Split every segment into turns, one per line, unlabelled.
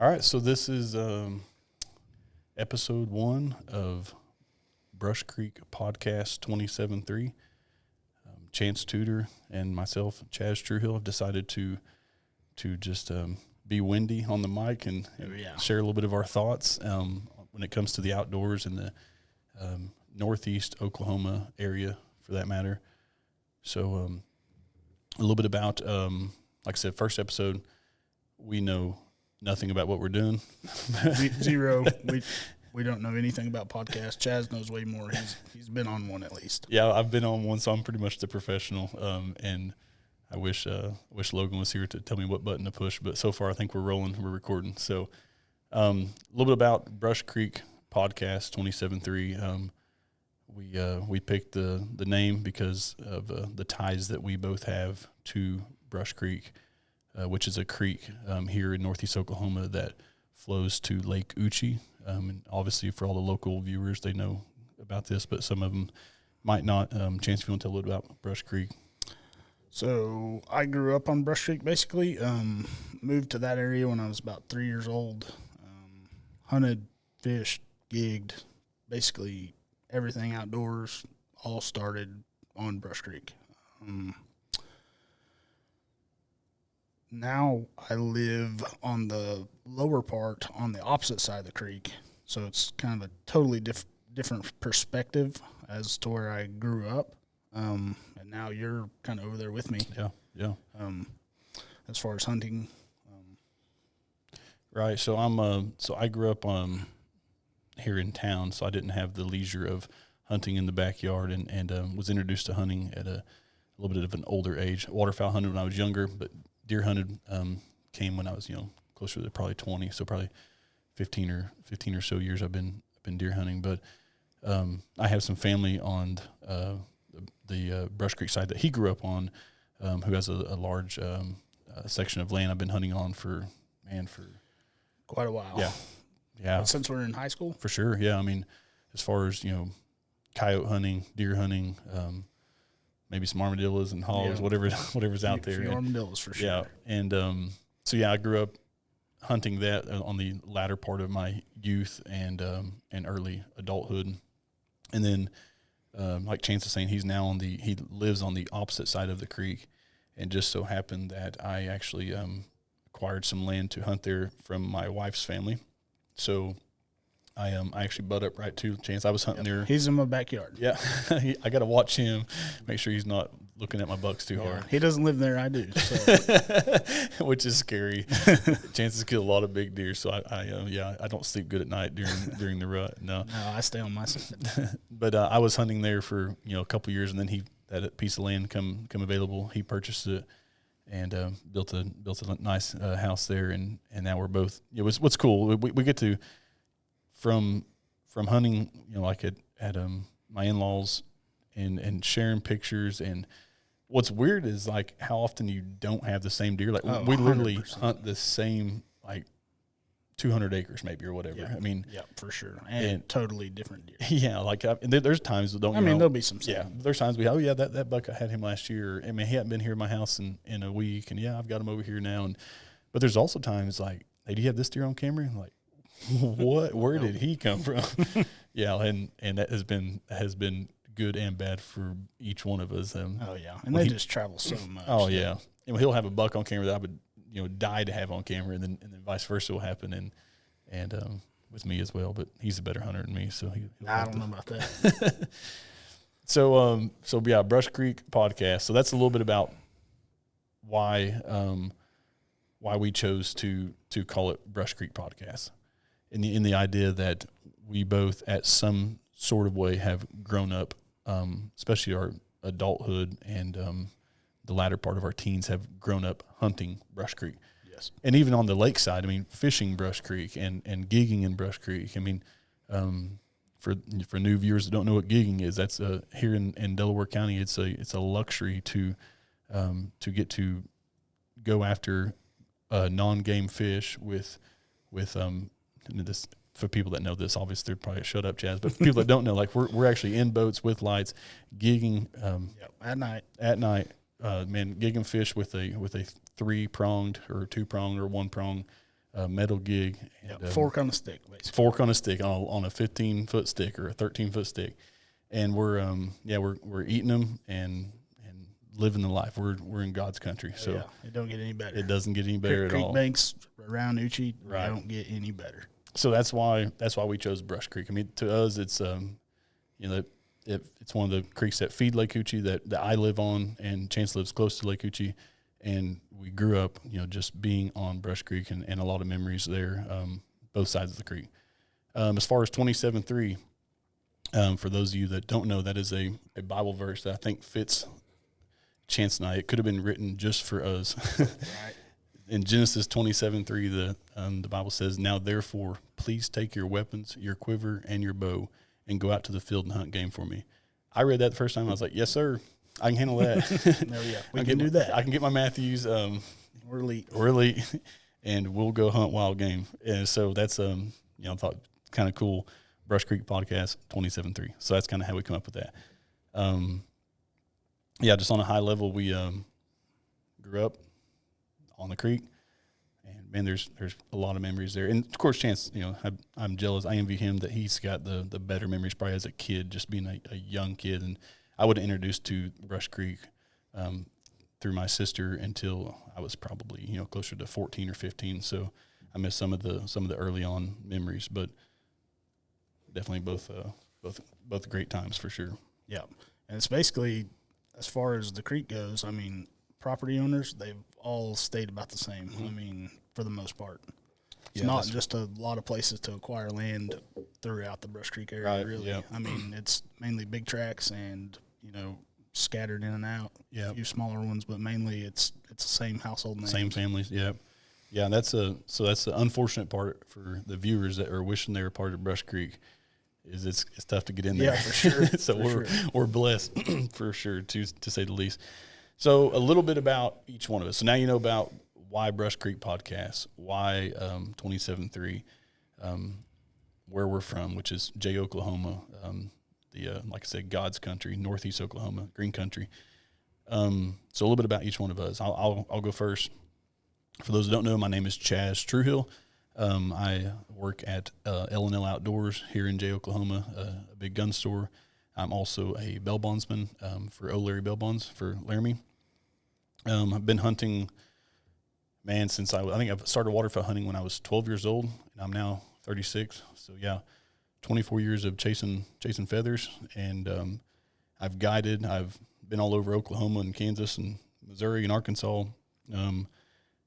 All right, so this is episode 1 of Brush Creek Podcast 27.3. Chance Tudor and myself, Chaz Truehill, have decided to just be windy on the mic and share a little bit of our thoughts when it comes to the outdoors in the northeast Oklahoma area, for that matter. So a little bit about, like I said, first episode, we know nothing about what we're doing.
Zero. We don't know anything about podcasts. Chaz knows way more. He's been on one at least.
Yeah, I've been on one, so I'm pretty much the professional. And I wish Logan was here to tell me what button to push. But so far, I think we're rolling. We're recording. So a little bit about Brush Creek Podcast 27.3. We picked the name because of the ties that we both have to Brush Creek, which is a creek here in northeast Oklahoma that flows to Lake Uchi. And obviously, for all the local viewers, they know about this, but some of them might not. Chance, if you want to tell a little about Brush Creek.
So I grew up on Brush Creek, basically. Moved to that area when I was about 3 years old. Hunted, fished, gigged, basically everything outdoors. All started on Brush Creek. Now I live on the lower part, on the opposite side of the creek, so it's kind of a totally different perspective as to where I grew up. And now you're kind of over there with me.
Yeah.
As far as hunting.
Right. So I grew up here in town, so I didn't have the leisure of hunting in the backyard, and was introduced to hunting at a little bit of an older age. Waterfowl hunted when I was younger, but deer hunted came when I was, closer to probably 20, so probably 15 or so years I've been deer hunting. But I have some family on the Brush Creek side that he grew up on, who has a large section of land I've been hunting on for
quite a while.
Yeah.
Since we're in high school?
For sure, yeah. I mean, as far as, coyote hunting, deer hunting, maybe some armadillos and hogs, whatever's out there.
Armadillos for sure.
Yeah, and I grew up hunting that on the latter part of my youth and early adulthood, and then like Chance is saying, he lives on the opposite side of the creek, and just so happened that I actually acquired some land to hunt there from my wife's family, so. I actually butt up right to Chance. I was hunting there.
He's in my backyard.
Yeah, I got to watch him, make sure he's not looking at my bucks too hard.
He doesn't live there. I do, so.
Which is scary. Chances kill a lot of big deer, so I don't sleep good at night during the rut. No,
I stay on my side.
But I was hunting there for a couple years, and then that piece of land come available. He purchased it and built a nice house there, and now we're both. What's cool. We get to. From hunting, like at my in-laws and sharing pictures, and what's weird is like how often you don't have the same deer. Like we literally 100%. Hunt the same 200 acres maybe or whatever.
Yeah.
I mean,
yeah, for sure, and totally different deer.
Yeah, there's times that don't.
There'll be some.
Yeah, there's times that buck I had him last year. I mean, he hadn't been here at my house in a week, and I've got him over here now. But there's also times like, hey, do you have this deer on camera? Like. What? Where did he come from? Yeah, and that has been good and bad for each one of us.
And they just travel so much.
Oh yeah, and he'll have a buck on camera that I would die to have on camera, and then vice versa will happen, and with me as well. But he's a better hunter than me, so
I don't know about that.
So Brush Creek Podcast. So that's a little bit about why we chose to call it Brush Creek Podcast. In the idea that we both, at some sort of way, have grown up, especially our adulthood and the latter part of our teens have grown up hunting Brush Creek.
Yes.
And even on the lakeside, I mean, fishing Brush Creek and gigging in Brush Creek. I mean, for new viewers that don't know what gigging is, that's here in Delaware County, it's a luxury to get to go after non-game fish with this. For people that know this, obviously they're probably shut up, Chaz. But for people that don't know, like we're actually in boats with lights, gigging
at night.
Gigging fish with a 3-pronged or 2-pronged or 1-prong metal gig. And,
fork on a stick, basically.
Fork on a stick on a 15-foot stick or a 13-foot stick, and we're eating them and living the life. We're in God's country, so
it don't get any better.
It doesn't get any better at all.
Creek banks around Uchi don't get any better.
So that's why we chose Brush Creek. I mean, to us, it's it's one of the creeks that feed Lake Uchi that I live on, and Chance lives close to Lake Uchi, and we grew up, just being on Brush Creek and a lot of memories there, both sides of the creek. As far as 27:3, for those of you that don't know, that is a Bible verse that I think fits Chance and I. It could have been written just for us.
Right.
In Genesis 27:3, the Bible says, "Now therefore, please take your weapons, your quiver, and your bow, and go out to the field and hunt game for me." I read that the first time. I was like, "Yes, sir, I can handle that."
We can do that.
I can get my Matthews.
We're elite.
We're elite, and we'll go hunt wild game. And so that's I thought kind of cool. Brush Creek Podcast 27:3. So that's kind of how we come up with that. Just on a high level, we grew up on the creek, and man, there's a lot of memories there. And of course, Chance, I'm jealous. I envy him that he's got the better memories, probably as a kid, just being a young kid. And I was introduced to Brush Creek through my sister until I was probably closer to 14 or 15. So I missed some of the early on memories, but definitely both great times for sure.
Yeah, and it's basically, as far as the creek goes, I mean, property owners, they've all stayed about the same. Mm-hmm. I mean, for the most part. It's not just a lot of places to acquire land throughout the Brush Creek area, right, really. Yep. I mean, it's mainly big tracts and, scattered in and out. A few smaller ones, but mainly it's the same household names.
Same families, yeah. Yeah, that's the unfortunate part for the viewers that are wishing they were part of Brush Creek. Is it's tough to get in there.
Yeah, for sure.
So we're blessed for sure, to say the least. So a little bit about each one of us. So now you know about why Brush Creek Podcast, why 27:3, where we're from, which is Jay, Oklahoma, like I said, God's country, Northeast Oklahoma, Green Country. So a little bit about each one of us. I'll go first. For those who don't know, my name is Chaz Truehill. I work at L&L Outdoors here in Jay, Oklahoma, a big gun store. I'm also a bell bondsman for O'Leary Bell Bonds for Laramie. I've been hunting, man, since I think I've started waterfowl hunting when I was 12 years old, and I'm now 36. So, 24 years of chasing feathers, and I've guided. I've been all over Oklahoma and Kansas and Missouri and Arkansas.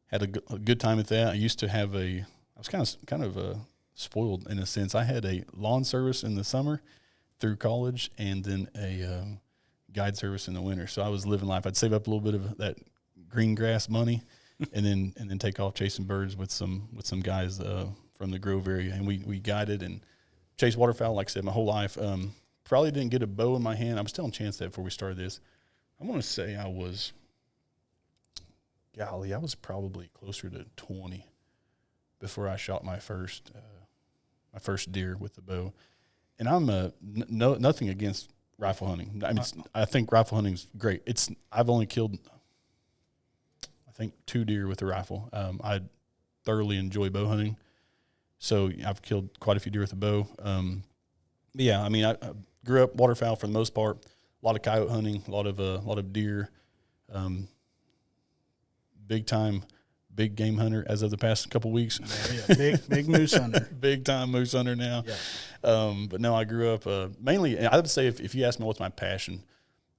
Had a good time at that. I used to have I was kind of spoiled in a sense. I had a lawn service in the summer through college, and then a guide service in the winter. So I was living life. I'd save up a little bit of that green grass money, and then take off chasing birds with some guys from the Grove area. And we guided and chased waterfowl, like I said, my whole life. Probably didn't get a bow in my hand. I was telling Chance that before we started this. I want to say I was probably closer to 20 before I shot my first deer with the bow. And I'm nothing against rifle hunting. I mean, I think rifle hunting's great. I've only killed, I think, 2 deer with a rifle. I thoroughly enjoy bow hunting, so I've killed quite a few deer with a bow. I mean, I grew up waterfowl for the most part. A lot of coyote hunting, a lot of deer. Big game hunter as of the past couple weeks.
Big moose hunter.
Big time moose hunter now. Yeah. But no, I grew up mainly, I would say if you ask me what's my passion,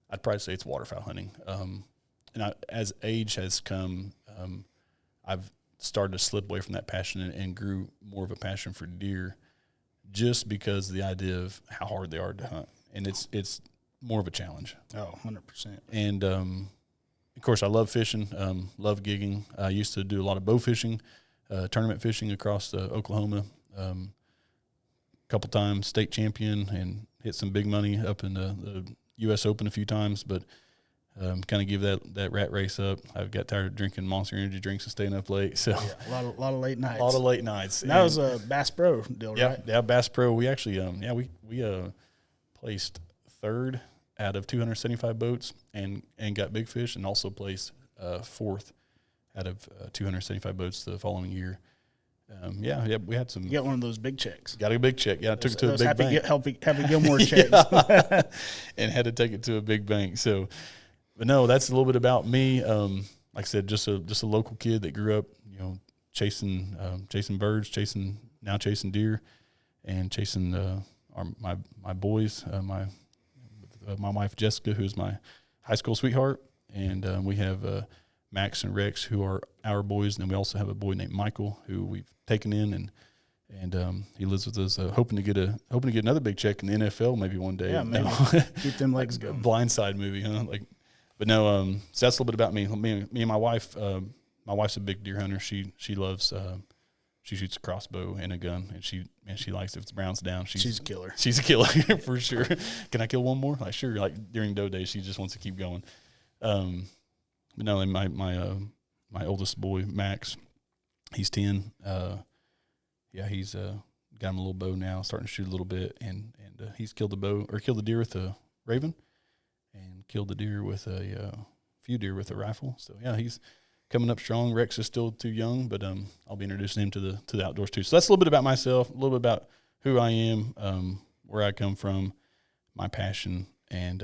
I'd probably say it's waterfowl hunting. And as age has come, I've started to slip away from that passion and grew more of a passion for deer, just because of the idea of how hard they are to hunt. And it's more of a challenge.
Oh, 100%.
And of course, I love fishing, love gigging. I used to do a lot of bow fishing, tournament fishing across Oklahoma. A couple times state champion and hit some big money up in the U.S. Open a few times, but kind of give that rat race up. I got tired of drinking Monster Energy drinks and staying up late. So
a lot of late nights.
A lot of late nights.
And that was a Bass Pro deal, right?
Yeah, Bass Pro. We actually, we placed third out of 275 boats and got big fish, and also placed fourth out of 275 boats the following year. yeah, we had some.
You got one of those big checks.
Got a big check. Yeah, I took it to a big bank.
Happy Gilmore checks.
And had to take it to a big bank. So, but no, that's a little bit about me. Like I said, just a local kid that grew up, chasing birds, chasing deer, and chasing my boys. My wife Jessica, who's my high school sweetheart, and we have Max and Rex, who are our boys, and then we also have a boy named Michael, who we've taken in, and he lives with us, hoping to get another big check in the NFL maybe one day.
Yeah, maybe keep them legs going.
Blindside movie, huh? But no, so that's a little bit about me. Me and my wife. My wife's a big deer hunter. She loves. She shoots a crossbow and a gun, and she likes if it's Brown's down.
She's a killer.
She's a killer for sure. Can I kill one more? Like sure. Like during doe days, she just wants to keep going. But no, and my oldest boy Max, he's 10. He's got him a little bow now, starting to shoot a little bit, and he's killed the deer with a raven, and killed the deer with a few deer with a rifle. So yeah, he's coming up strong. Rex is still too young, but I'll be introducing him to the outdoors too. So that's a little bit about myself, a little bit about who I am, where I come from, my passion, and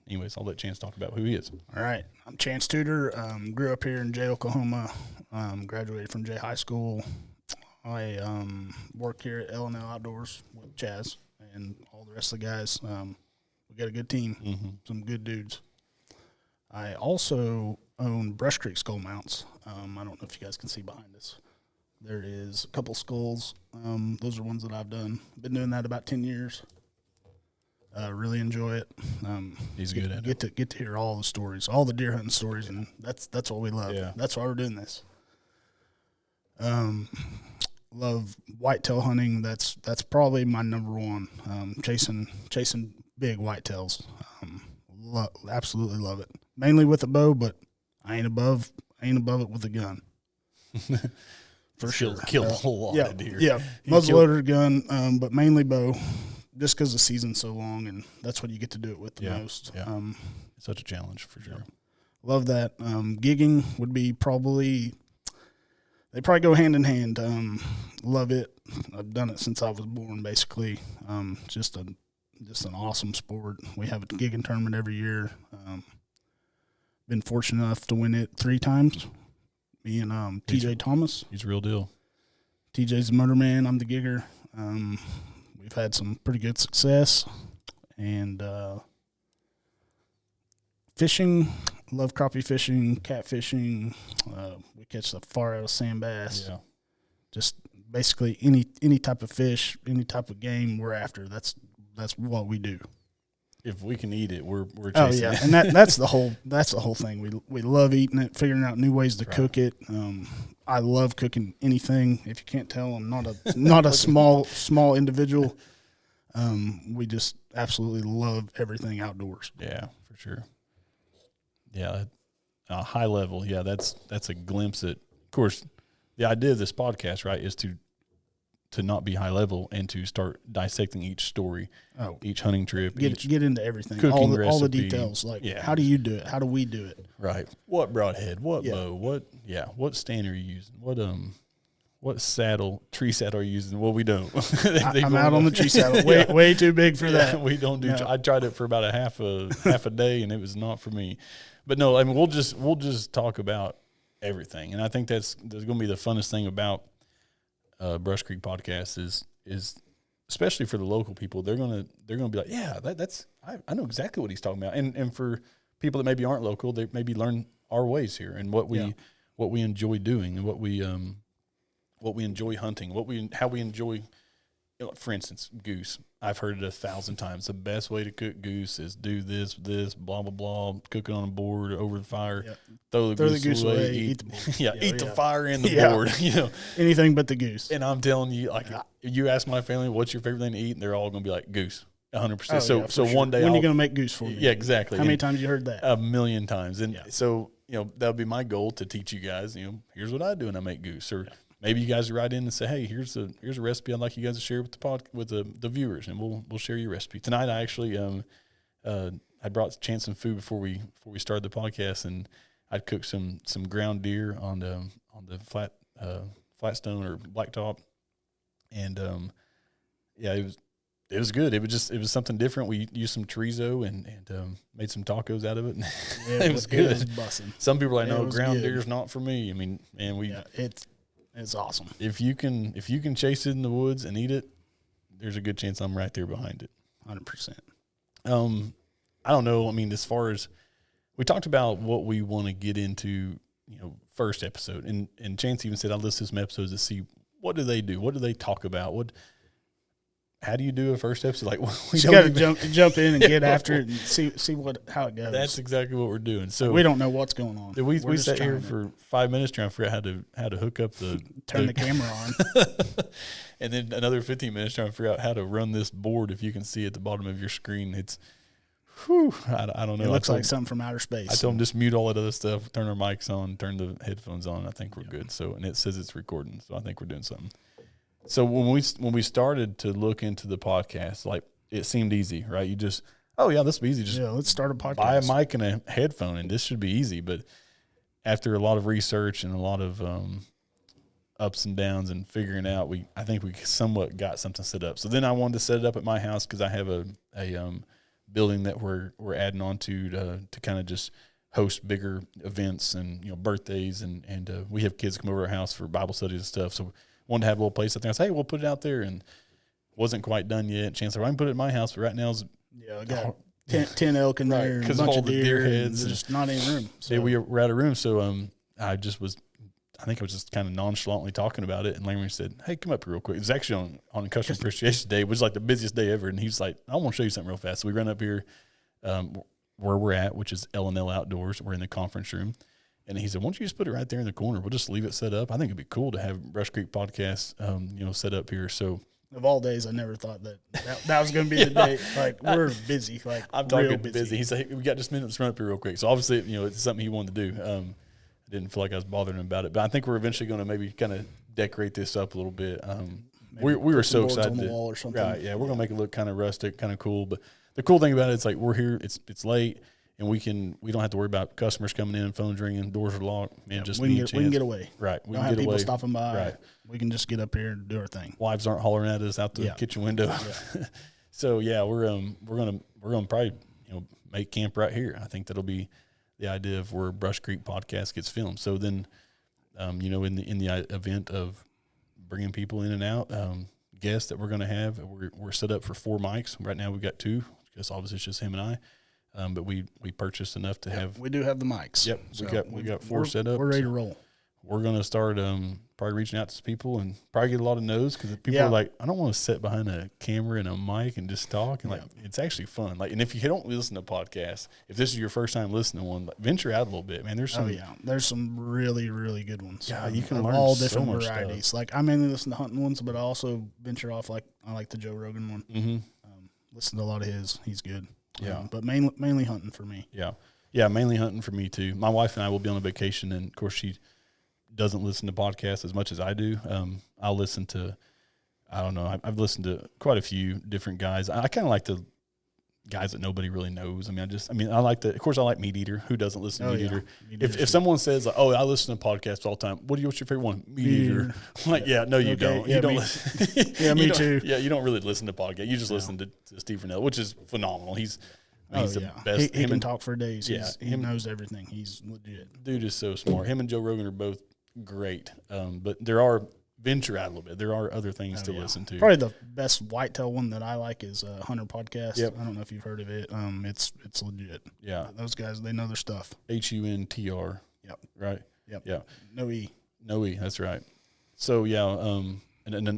anyways, I'll let Chance talk about who he is.
All right. I'm Chance Tudor. Grew up here in Jay, Oklahoma. Graduated from Jay High School. I work here at L&L Outdoors with Chaz and all the rest of the guys. We got a good team, some good dudes. I also own Brush Creek Skull Mounts. I don't know if you guys can see behind us. There is a couple skulls. Those are ones that I've done. Been doing that about 10 years. Really enjoy it.
He's good at it.
Get to hear all the stories, all the deer hunting stories, and that's what we love.
Yeah.
That's why we're doing this. Love whitetail hunting. That's probably my number one. Chasing big whitetails. Absolutely love it. Mainly with a bow, but I ain't above it with a gun. For sure.
Kill a whole lot of deer.
Yeah, muzzleloader gun, but mainly bow. Just because the season's so long, and that's what you get to do it with the most.
Yeah. It's such a challenge for sure.
Love that. Gigging would be they probably go hand in hand. Love it. I've done it since I was born, basically. Just an awesome sport. We have a gigging tournament every year. Been fortunate enough to win it 3 times. Me and TJ Thomas.
He's a real deal.
TJ's the motor man. I'm the gigger. We've had some pretty good success, and fishing, love crappie fishing, catfishing. We catch the far out of sand bass.
Yeah.
Just basically any type of fish, any type of game we're after. That's what we do.
If we can eat it, we're chasing it.
And that's the whole thing. We love eating it, figuring out new ways to cook it. I love cooking anything. If you can't tell, I'm not a small individual. We just absolutely love everything outdoors.
Yeah, for sure. Yeah, high level. Yeah, that's a glimpse at. Of course, the idea of this podcast, right, is to not be high level and to start dissecting each story, each hunting trip,
get into everything,
cooking
all the details. Like, how do you do it? How do we do it?
Right. What broadhead? What bow? What stand are you using? What tree saddle are you using? Well, we don't.
I'm out on the tree saddle. Way too big for that.
We don't do. No. I tried it for about a half a day, and it was not for me. But no, I mean, we'll just talk about everything, and I think that's going to be the funnest thing about Brush Creek podcast is especially for the local people. They're gonna be like, yeah, I know exactly what he's talking about, and for people that maybe aren't local, they maybe learn our ways here and what we enjoy doing and what we enjoy hunting, how we enjoy. For instance, goose. I've heard it 1,000 times. The best way to cook goose is do this, blah, blah, blah, cook it on a board over the fire, throw the goose away, eat the board. Eat the fire and the board,
Anything but the goose.
And I'm telling you, like, you ask my family, what's your favorite thing to eat? And they're all going to be like, goose, 100%. So
sure.
One day
when are you going to make goose for me?
Yeah, exactly.
How many times you heard that?
1,000,000 times. And so, that would be my goal to teach you guys, here's what I do when I make goose. Or maybe you guys write in and say, "Hey, here's a recipe I'd like you guys to share with the viewers," and we'll share your recipe tonight. I actually I brought Chance some food before we started the podcast, and I'd cooked some ground deer on the Flatstone or Blacktop, and yeah, it was good. It was something different. We used some chorizo and made some tacos out of it. It was good.
It was bussin'.
Some people are like, no, ground
good.
deer's not for me. I mean, man,
it's awesome.
If you can chase it in the woods and eat it, there's a good chance I'm right there behind it.
100%.
I don't know. I mean, as far as we talked about what we want to get into, first episode, and Chance even said I listed some episodes to see what do they do, what do they talk about, how do you do a first episode? Like,
you got to jump in and get after it and see how it goes.
That's exactly what we're doing. So
we don't know what's going on.
We sat here for 5 minutes trying to figure out how to hook up
turn the camera on,
and then another 15 minutes trying to figure out how to run this board. If you can see at the bottom of your screen, it's I don't know.
It looks like something from outer space.
I told them just mute all that other stuff, turn our mics on, turn the headphones on. I think we're good. So, and it says it's recording, so I think we're doing something. So when we started to look into the podcast, like it seemed easy, right? You just, this will be easy. Just
let's start a podcast.
Buy a mic and a headphone, and this should be easy. But after a lot of research and a lot of ups and downs and figuring out, I think we somewhat got something set up. So then I wanted to set it up at my house because I have a building that we're adding on to kind of just host bigger events and birthdays and we have kids come over to our house for Bible studies and stuff. So wanted to have a little place out there. I said, hey, we'll put it out there, and wasn't quite done yet. Chance said, I can put it at my house, but right now
I got 10 elk in there, and a bunch of deer heads, and just not any room. So.
Yeah, we were out of room, so I think I was just kind of nonchalantly talking about it, and Larry said, hey, come up here real quick. It was actually on Customer Appreciation Day. It was like the busiest day ever, and he was like, I want to show you something real fast. So we ran up here where we're at, which is L&L Outdoors. We're in the conference room. And he said, why don't you just put it right there in the corner? We'll just leave it set up. I think it'd be cool to have Brush Creek Podcast, set up here. So
of all days, I never thought that was going to be the day. Like, we're busy. Like,
I'm talking busy. He said, hey, we got just a minute to run up here real quick. So obviously, it's something he wanted to do. I didn't feel like I was bothering him about it, but I think we're eventually going to maybe kind of decorate this up a little bit. We were so excited.
On the wall or something.
Right, yeah, we're going to make it look kind of rustic, kind of cool. But the cool thing about it is like we're here. It's late. And we don't have to worry about customers coming in, phones ringing, doors are locked. Man, just
we can get away.
Right,
we can get away. People stopping by.
Right,
we can just get up here and do our thing.
Wives aren't hollering at us out the kitchen window. Yeah. So yeah, we're gonna probably make camp right here. I think that'll be the idea of where Brush Creek Podcast gets filmed. So then, in the event of bringing people in and out, guests that we're gonna have, we're set up for 4 mics. Right now we've got 2 because obviously it's just him and I. But we purchased enough to have.
We do have the mics.
Yep, so we got 4 set up.
We're ready to roll.
We're gonna start probably reaching out to people and probably get a lot of no's because people are like, I don't want to sit behind a camera and a mic and just talk. And it's actually fun. Like, and if you don't listen to podcasts, if this is your first time listening to one, venture out a little bit, man. There's some
really, really good ones.
Yeah, you can learn
all different
so
varieties.
Stuff.
Like I mainly listen to hunting ones, but I also venture off. Like I like the Joe Rogan one.
Mm-hmm.
Listen to a lot of his. He's good.
Yeah,
but mainly hunting for me.
Yeah, mainly hunting for me too. My wife and I will be on a vacation, and of course she doesn't listen to podcasts as much as I do. I'll listen to, I don't know, I've listened to quite a few different guys. I kind of like the guys that nobody really knows. I like of course I like Meat Eater. Who doesn't listen to Meat Eater? If someone says like, I listen to podcasts all the time, what's your favorite one? Meat Eater. I'm like, no, you don't.
Yeah,
you don't
listen. Me too.
Yeah, you don't really listen to podcasts. You just listen to Steve Fernell, which is phenomenal. He's the best.
He can talk for days. He knows everything. He's legit.
Dude is so smart. Him and Joe Rogan are both great. But venture out a little bit. There are other things to listen to.
Probably the best whitetail one that I like is Hunter Podcast.
Yep.
I don't know if you've heard of it. It's legit.
Yeah.
Those guys, they know their stuff.
HUNTR.
Yep.
Right?
Yep.
Yeah.
No E.
No E, that's right. So, and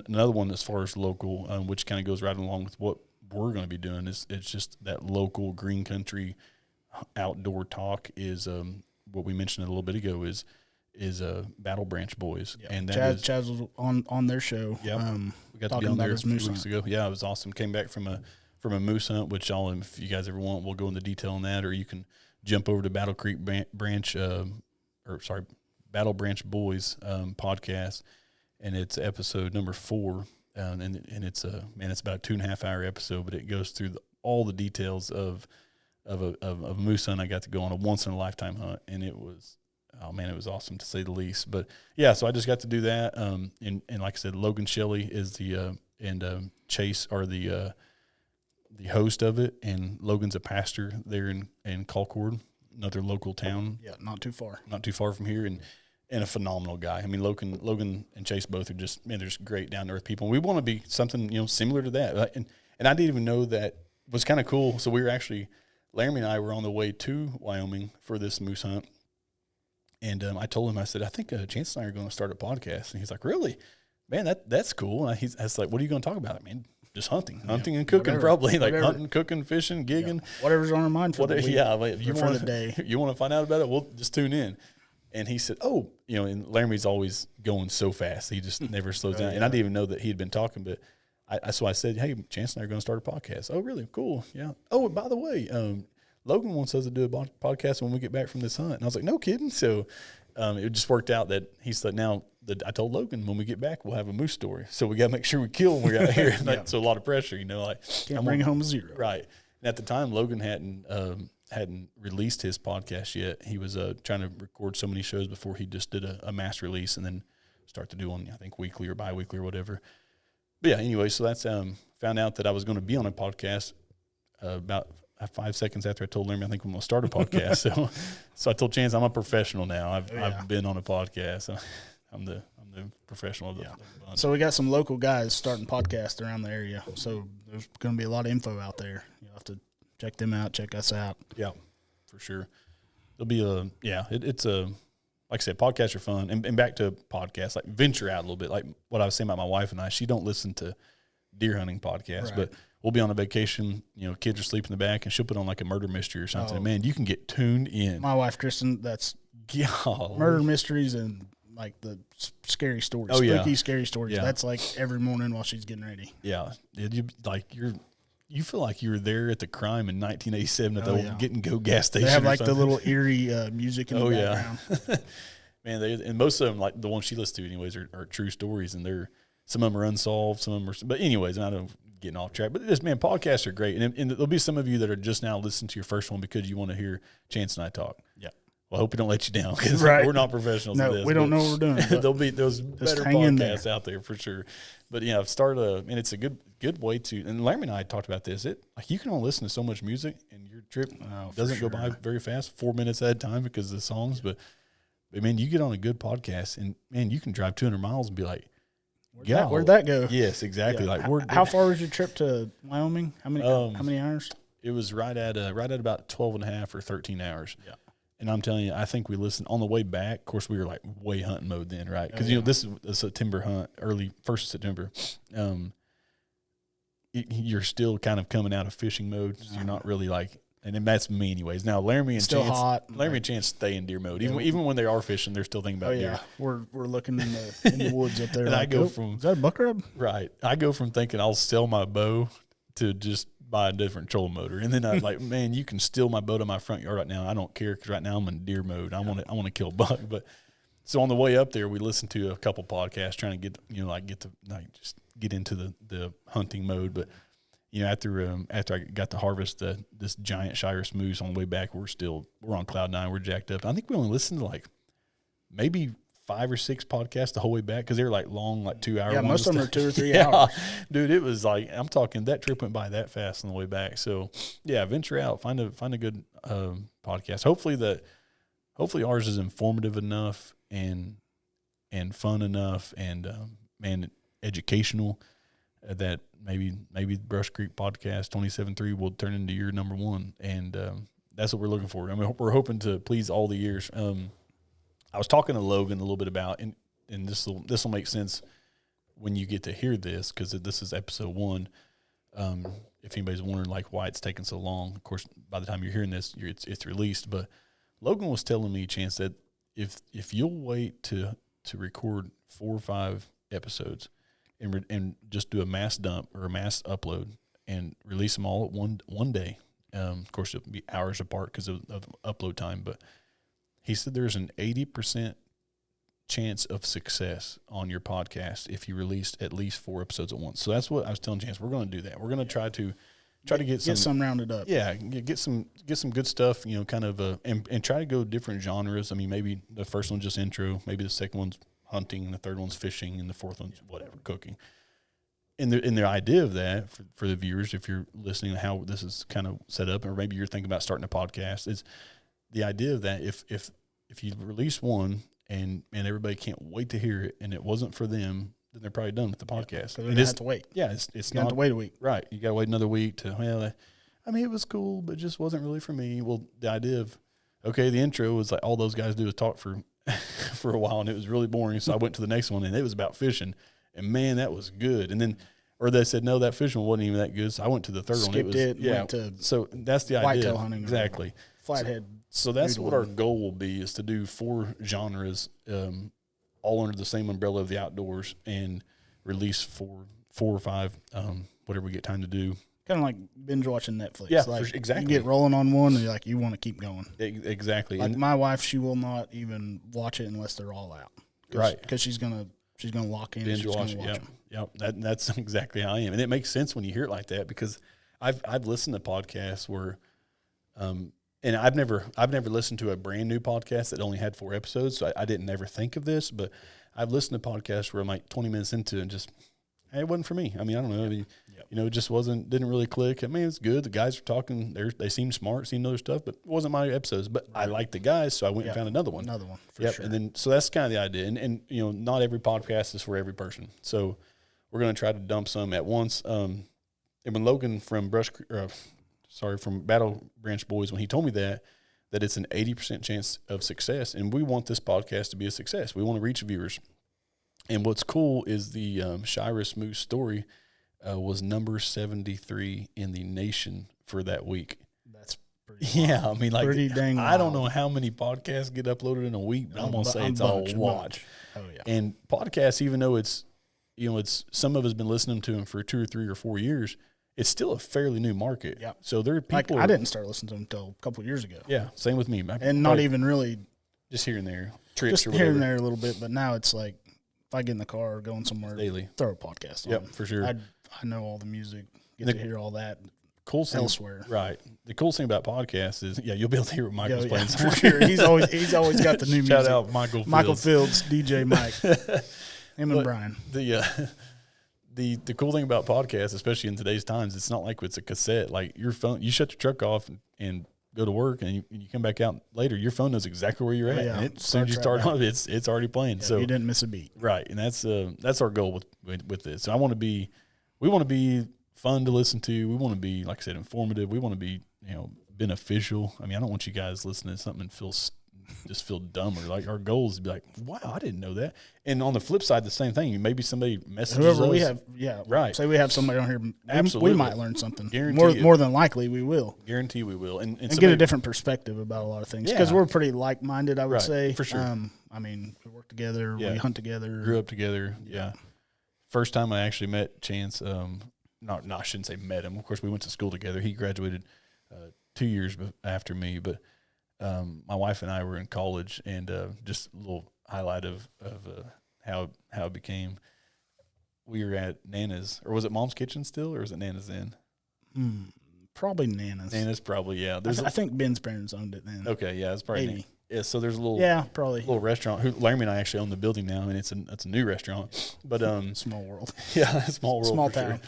another one as far as local, which kind of goes right along with what we're going to be doing, is it's just that local green country outdoor talk is what we mentioned a little bit ago is Battle Branch Boys.
Yeah.
And
Chaz was on their show.
Yeah. We got to be on there a few weeks ago. Yeah, it was awesome. Came back from a moose hunt, which if you guys ever want, we'll go into detail on that, or you can jump over to Battle Branch Boys podcast, and it's episode number 4, and it's it's about a 2.5 hour episode, but it goes through all the details of a moose hunt I got to go on, a once in a lifetime hunt, and it was oh man, it was awesome to say the least. But yeah, so I just got to do that. And like I said, Logan Shelley is the and Chase are the host of it, and Logan's a pastor there in Colcord, another local town.
Yeah, not too far
from here, and a phenomenal guy. I mean, Logan and Chase both are just, man, they're just great down to earth people. We want to be something, similar to that. And I didn't even know that was kind of cool. So we were actually, Laramie and I were on the way to Wyoming for this moose hunt. And I told him, I said, I think Chance and I are going to start a podcast. And he's like, really? Man, that's cool. And I was like, what are you going to talk about? Man, just hunting and cooking, probably. Like hunting, cooking, fishing, gigging.
Yeah. Whatever's on our mind for the week.
Yeah, if you want
the day.
You want to find out about it, we'll just tune in. And he said, oh, and Laramie's always going so fast. He just never slows down. Yeah. And I didn't even know that he had been talking, but so I said, hey, Chance and I are going to start a podcast. Oh, really? Cool. Yeah. Oh, by the way, Logan wants us to do a podcast when we get back from this hunt. And I was like, no kidding. So it just worked out that he said, now that I told Logan when we get back, we'll have a moose story. So we got to make sure we kill when we got here. Yeah. So a lot of pressure, like
can't bring home a zero.
Right. And at the time, Logan hadn't released his podcast yet. He was trying to record so many shows before he just did a mass release and then start to do one, I think, weekly or bi-weekly or whatever. But yeah, anyway, so that's found out that I was going to be on a podcast about 5 seconds after I told Laramie I think I'm going to start a podcast. So I told Chance I'm a professional now. I've been on a podcast. I'm the professional of the bunch.
So we got some local guys starting podcasts around the area. So there's going to be a lot of info out there. You'll have to check them out, check us out.
Yeah, for sure. There'll be it's like I said, podcasts are fun. And back to podcasts, like venture out a little bit. Like what I was saying about my wife and I, she don't listen to deer hunting podcasts, right. But we'll be on a vacation, kids are sleeping in the back, and she'll put on like a murder mystery or something. And man, you can get tuned in.
My wife, Kristen, that's murder mysteries and like the scary stories, spooky, scary stories. Yeah. That's like every morning while she's getting ready.
Yeah. You feel like you were there at the crime in 1987 at the old Get and Go gas station.
They have like the little eerie music in the background.
Yeah. Man, and most of them, like the ones she listens to anyways, are true stories, and some of them are unsolved, some of them are, but anyways, I don't getting off track, but just, man, podcasts are great. And there'll be some of you that are just now listening to your first one because you want to hear Chance and I talk.
Yeah.
Well, I hope we don't let you down because we're not professionals at this.
We don't know what we're doing.
There'll be those better podcasts out there for sure. But I've started and it's a good way to, and Laramie and I talked about this. You can only listen to so much music and your trip doesn't go by very fast, 4 minutes at a time because of the songs. But man, you get on a good podcast and man, you can drive 200 miles and be like,
where'd that go?
Yes, exactly.
Yeah. Like how far was your trip to Wyoming? How many hours?
It was right at about 12 and a half or 13 hours.
Yeah.
And I'm telling you, I think we listened on the way back. Of course, we were like way hunting mode then, right? Because this is a September hunt, early 1st of September. You're still kind of coming out of fishing mode. So you're not really like, and then that's me anyways. Now Laramie and
still
Chance, Laramie and Chance stay in deer mode. Even when they are fishing, they're still thinking about deer.
We're looking in the woods up there.
And I go from,
is that a buck rub?
Right. I go from thinking I'll sell my bow to just buy a different trolling motor, and then I'm like, man, you can steal my boat in my front yard right now. I don't care because right now I'm in deer mode. I want to kill a buck. But so on the way up there, we listened to a couple podcasts trying to just get into the hunting mode. But after I got to harvest this giant Shiras moose on the way back, we're on cloud nine. We're jacked up. I think we only listened to like maybe 5 or 6 podcasts the whole way back because they were like long, like 2 hours.
Yeah, most of them are 2 or 3 hours.
Dude, it was like, I'm talking, that trip went by that fast on the way back. So yeah, venture out, find a good podcast. Hopefully ours is informative enough and fun enough and educational that maybe Brush Creek Podcast 27.3 will turn into your number one, and that's what we're looking for. I mean, we're hoping to please all the ears. I was talking to Logan a little bit about, and this will make sense when you get to hear this because this is episode 1. If anybody's wondering like why it's taking so long, of course, by the time you're hearing this, it's released. But Logan was telling me, Chance, that if you'll wait to record 4 or 5 episodes and just do a mass dump or a mass upload and release them all at one day, of course it'll be hours apart because of upload time, but he said there's an 80% chance of success on your podcast if you released at least 4 episodes at once. So that's what I was telling Chance. We're going to do that. We're going to try to try to get
some rounded up.
Yeah, get some good stuff. Kind of and try to go different genres. I mean, maybe the first one's just intro, maybe the second one's hunting, and the third one's fishing, and the fourth one's whatever, cooking. And the idea of that for the viewers, if you're listening to how this is kind of set up, or maybe you're thinking about starting a podcast, is the idea of that if you release one and everybody can't wait to hear it, and it wasn't for them, then they're probably done with the podcast.
They're gonna have to wait.
Yeah, it's not
have to wait a week.
Right. You got to wait another week to, I mean, it was cool, but it just wasn't really for me. Well, the idea of, okay, the intro was like all those guys do is talk for a while, and it was really boring. So I went to the next one, and it was about fishing, and man, that was good. And then, or they said, no, that fishing one wasn't even that good. So I went to the third one.
Went to
so that's the idea.
Whitetail hunting.
Exactly.
Flathead.
So that's what our goal will be, is to do 4 genres, all under the same umbrella of the outdoors, and release 4 or 5, whatever we get time to do.
Kind of like binge watching Netflix.
Yeah,
like
exactly.
You get rolling on one, and you want to keep going.
Exactly.
Like my wife, she will not even watch it unless they're all out.
Right.
Because she's gonna lock in.
Binge watch. Yep. That's exactly how I am, and it makes sense when you hear it like that, because I've listened to podcasts where, and I've never listened to a brand new podcast that only had 4 episodes, so I didn't ever think of this, but I've listened to podcasts where I'm like 20 minutes into it and just, hey, it wasn't for me. I mean, I don't know. I mean, it just didn't really click. I mean, it's good. The guys are talking. They seem smart, seem other stuff, but it wasn't my episodes. But I liked the guys, so I went and found another one.
For sure.
And then, so that's kind of the idea. And not every podcast is for every person. So we're going to try to dump some at once. And when Logan from from Battle Branch Boys, when he told me that it's an 80% chance of success, and we want this podcast to be a success. We want to reach viewers. And what's cool is the Shiras Moose story was number 73 in the nation for that week.
That's pretty wild.
Yeah, I mean, like,
pretty dang
I don't know how many podcasts get uploaded in a week, but I'm going to say it's all watch.
Oh, yeah.
And podcasts, even though it's some of us been listening to them for 2 or 3 or 4 years, it's still a fairly new market.
Yeah.
So there are people.
I didn't start listening to them until a couple of years ago.
Yeah, same with me.
And not even really.
Just here and there. Trips
just
or whatever.
here and there a little bit, but now it's like, if I get in the car or going somewhere,
daily,
throw a podcast on.
Yep, for sure.
I know all the music, to hear all that
cool thing,
elsewhere.
Right. The cool thing about podcasts is, you'll be able to hear what Michael's playing.
For sure. He's always got the new music.
Shout out Michael
Fields, DJ Mike, him and Brian.
The cool thing about podcasts, especially in today's times, it's not like it's a cassette. Like your phone, you shut your truck off and go to work, and you come back out later, your phone knows exactly where you're at.
Yeah,
And as soon as you start on it, it's already playing.
Yeah,
so
you didn't miss a beat.
Right. And that's our goal with this. So we want to be fun to listen to. We want to be, like I said, informative. We want to be, beneficial. I mean, I don't want you guys listening to something and feel dumb, or like our goal is to be like, wow, I didn't know that. And on the flip side, the same thing. Maybe somebody messages
whoever
us.
we have,
right.
Say we have somebody on here,
absolutely,
we might learn something.
Guarantee
more than likely, we will.
Guarantee we will, and
get a different perspective about a lot of things, because we're pretty like-minded. I would say,
for sure.
I mean, we work together, we hunt together,
grew up together. Yeah. First time I actually met Chance. I shouldn't say met him. Of course, we went to school together. He graduated 2 years after me, but my wife and I were in college, and just a little highlight of how it became. We were at Nana's, or was it Mom's Kitchen still, or was it Nana's then?
Probably Nana's.
Nana's probably, yeah.
I think Ben's parents owned it then.
Okay, yeah, it's probably
maybe.
Yeah, so there's a little
probably
restaurant. Laramie and I actually own the building now, and it's a new restaurant. But
small world.
Yeah, small world,
small
for
town.
Sure.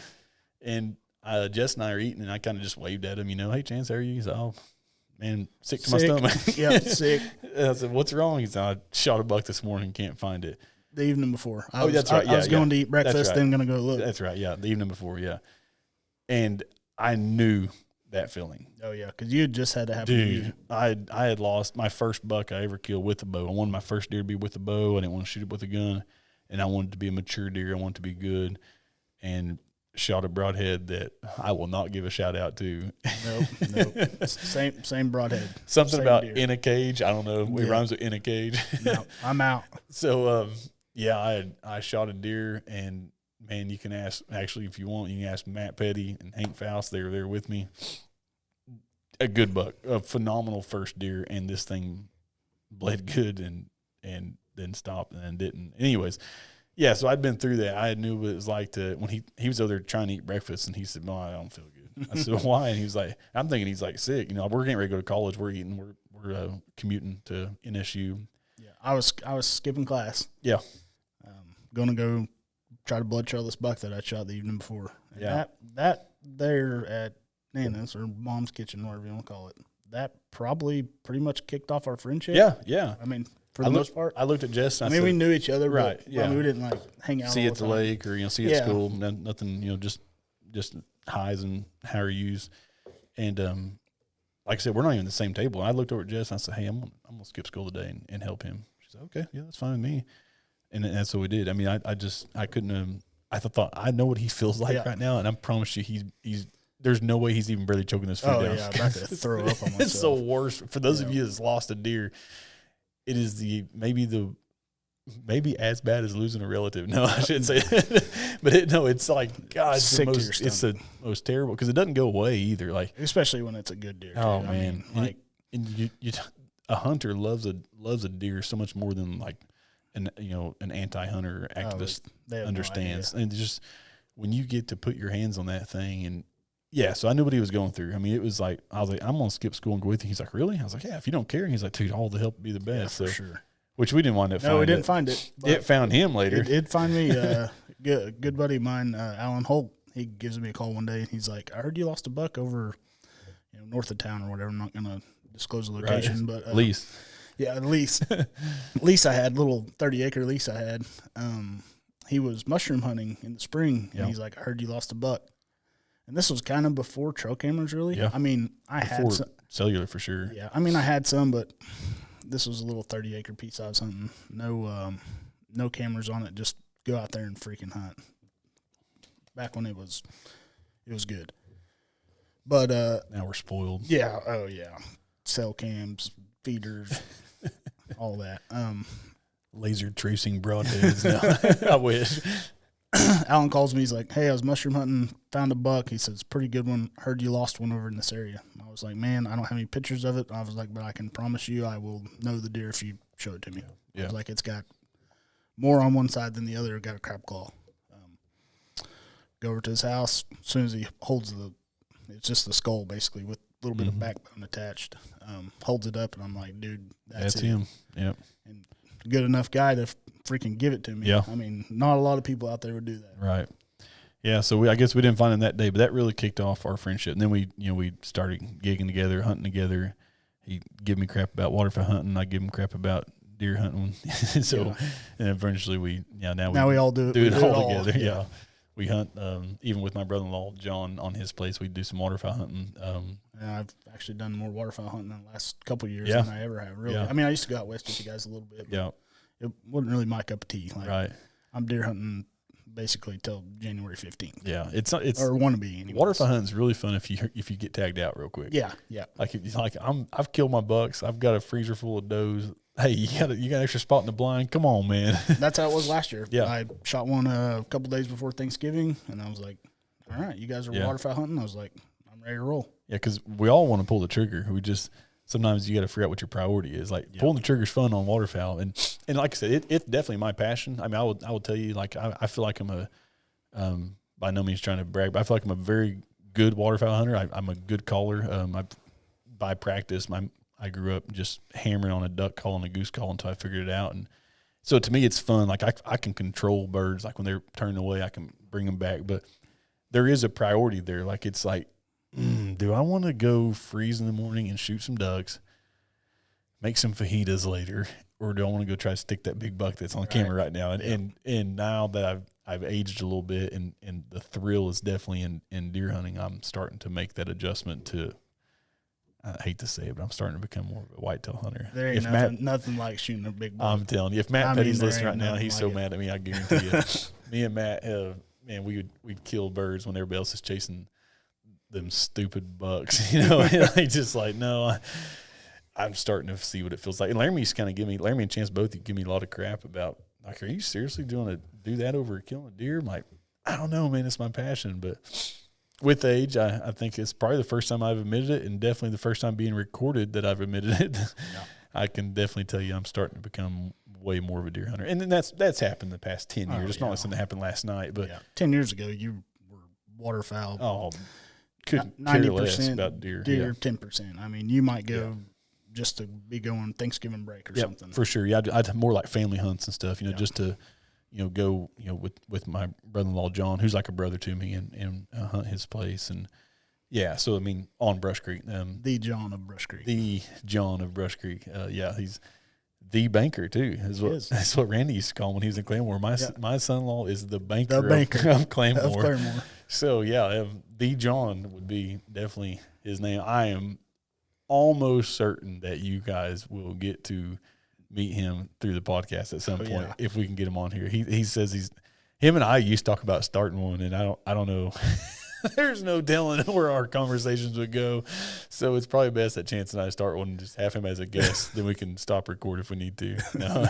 And Jess and I are eating, and I kind of just waved at him, hey, Chance, how are you? He's like, oh, man, sick to my stomach.
Yeah, sick.
I said, what's wrong? He said, I shot a buck this morning, can't find it.
The evening before.
That's right.
I was going to eat breakfast, then going to go look.
That's right, yeah, the evening before, yeah. And I knew that feeling.
Oh, yeah, because you just had to have
Dude, I had lost my first buck I ever killed with a bow. I wanted my first deer to be with a bow. I didn't want to shoot it with a gun, and I wanted it to be a mature deer. I wanted it to be good, and shot a broadhead that I will not give a shout out to.
Nope. Same broadhead.
Something
same
about
deer.
in a cage. I don't know. It rhymes with in a cage.
No, I'm out.
So, I shot a deer, and man, you can ask, actually, if you want, you can ask Matt Petty and Hank Faust. They were there with me. A good buck, a phenomenal first deer, and this thing bled good and then stopped and then didn't. Anyways, yeah, so I'd been through that. I knew what it was like when he was over there trying to eat breakfast, and he said, no, I don't feel good. I said, why? And he was like, I'm thinking he's like sick. You know, we're getting ready to go to college. We're commuting to NSU.
Yeah, I was skipping class.
Yeah.
Going to go try to blood trail this buck that I shot the evening before. And
Yeah.
that there at Nana's or Mom's Kitchen, whatever you want to call it, that probably pretty much kicked off our friendship.
Yeah, yeah.
I mean, for the most part.
I looked at Jess and
I mean, we knew each other,
right,
but
yeah.
I mean, we didn't like hang out
see
all
at
the
the
time.
lake or, see at school, nothing, just highs and how are yous. And like I said, we're not even at the same table. And I looked over at Jess and I said, hey, I'm gonna skip school today and help him. She said, okay, yeah, that's fine with me. And that's what we did. I mean, I couldn't I thought I know what he feels like right now, and I promise you he's there's no way he's even barely choking this food down.
Yeah, I'm about to throw up on myself.
It's the worst. For those of you that's lost a deer, it is maybe as bad as losing a relative. No, I shouldn't say that. But it's like, God, it's the most terrible, because it doesn't go away either. Like,
especially when it's a good deer.
Oh,
dude.
man.
I mean,
and a hunter loves a deer so much more than like an anti-hunter activist understands.
No,
and just when you get to put your hands on that thing, and so I knew what he was going through. I mean, it was like, I was like, I'm going to skip school and go with you. He's like, really? I was like, yeah, if you don't care. And he's like, dude, all the help would be the best.
Yeah, for sure.
Which we didn't wind up finding.
No, we didn't find it.
It found him later.
It find me. Good buddy of mine, Alan Holt, he gives me a call one day, and he's like, I heard you lost a buck over north of town or whatever. I'm not going to disclose the location.
Right.
But
lease.
Yeah, lease I had, little 30-acre lease I had. He was mushroom hunting in the spring, and he's like, I heard you lost a buck. And this was kind of before trail cameras, really.
Yeah.
I mean, I had some
cellular for sure.
Yeah, I mean, I had some, but this was a little 30-acre piece I was hunting. No cameras on it. Just go out there and freaking hunt. Back when it was good. But
now we're spoiled.
Yeah. Oh yeah. Cell cams, feeders, all that.
Laser tracing broadheads now. I wish.
Alan calls me. He's like, hey, I was mushroom hunting, found a buck. He says, pretty good one. Heard you lost one over in this area. I was like, man, I don't have any pictures of it. I was like, but I can promise you I will know the deer if you show it to me. Yeah. I was like, it's got more on one side than the other. Got a crap claw. Go over to his house. As soon as he holds it's just the skull basically with a little bit of backbone attached. Holds it up, and I'm like, dude, that's
him. Yep.
And good enough guy to freaking give it to me.
Yeah.
I mean, not a lot of people out there would do that.
Right. Yeah. So I guess we didn't find him that day, but that really kicked off our friendship. And then we started gigging together, hunting together. He give me crap about waterfowl hunting. I give him crap about deer hunting. So, and eventually now we all do it all together. Yeah. We hunt, even with my brother-in-law, John, on his place, we do some waterfowl hunting.
I've actually done more waterfowl hunting in the last couple of years than I ever have, really. Yeah. I mean, I used to go out west with you guys a little bit. But it wasn't really my cup of tea. Like, right. I'm deer hunting basically till January 15th.
Yeah. It's or
want to be anyway.
Waterfowl hunting is really fun if you get tagged out real quick.
Yeah. Yeah.
I've killed my bucks. I've got a freezer full of does. Hey, you got an extra spot in the blind? Come on, man.
That's how it was last year.
Yeah.
I shot one a couple days before Thanksgiving, and I was like, all right, you guys are waterfowl hunting? I was like, I'm ready to roll. Yeah,
because we all want to pull the trigger. We just sometimes you got to figure out what your priority is. Like pulling the trigger is fun on waterfowl, and like I said, it's definitely my passion. I mean, I will tell you, like I feel like I'm a by no means trying to brag, but I feel like I'm a very good waterfowl hunter. I'm a good caller. By practice, I grew up just hammering on a duck call and a goose call until I figured it out. And so to me, it's fun. Like I can control birds. Like when they're turning away, I can bring them back. But there is a priority there. Like it's like, do I want to go freeze in the morning and shoot some ducks, make some fajitas later, or do I want to go try to stick that big buck that's on camera right now? And now that I've aged a little bit and the thrill is definitely in deer hunting, I'm starting to make that adjustment to. I hate to say it, but I'm starting to become more of a whitetail hunter.
There ain't nothing like shooting a big buck.
I'm telling you, if Matt Petty's listening right now, he's so mad at me. I guarantee you. Me and Matt, man, we'd kill birds when everybody else is chasing them stupid bucks. Just like no. I'm starting to see what it feels like. And Laramie and Chance both give me a lot of crap about like, are you seriously do that over killing a deer? I'm like, I don't know, man. It's my passion, but. With age, I think it's probably the first time I've admitted it, and definitely the first time being recorded that I've admitted it. Yeah. I can definitely tell you I'm starting to become way more of a deer hunter. And then that's happened the past 10 years. It's not like something that happened last night. But
10 years ago, you were waterfowl.
couldn't care less about deer.
Deer, 10%. I mean, you might go just to be going Thanksgiving break or something.
For sure. Yeah, I'd more like family hunts and stuff, just to, go, with my brother-in-law, John, who's like a brother to me, and hunt his place. And, yeah, so, I mean, on Brush Creek.
The John of Brush Creek.
The John of Brush Creek. He's the banker, too. That's what Randy used to call him when he was in Claremore. My son-in-law is the banker, of Claremore. So, the John would be definitely his name. I am almost certain that you guys will get to meet him through the podcast at some point if we can get him on here. He says him and I used to talk about starting one, and I don't know. There's no telling where our conversations would go. So it's probably best that Chance and I start one and just have him as a guest. Then we can stop record if we need to. No.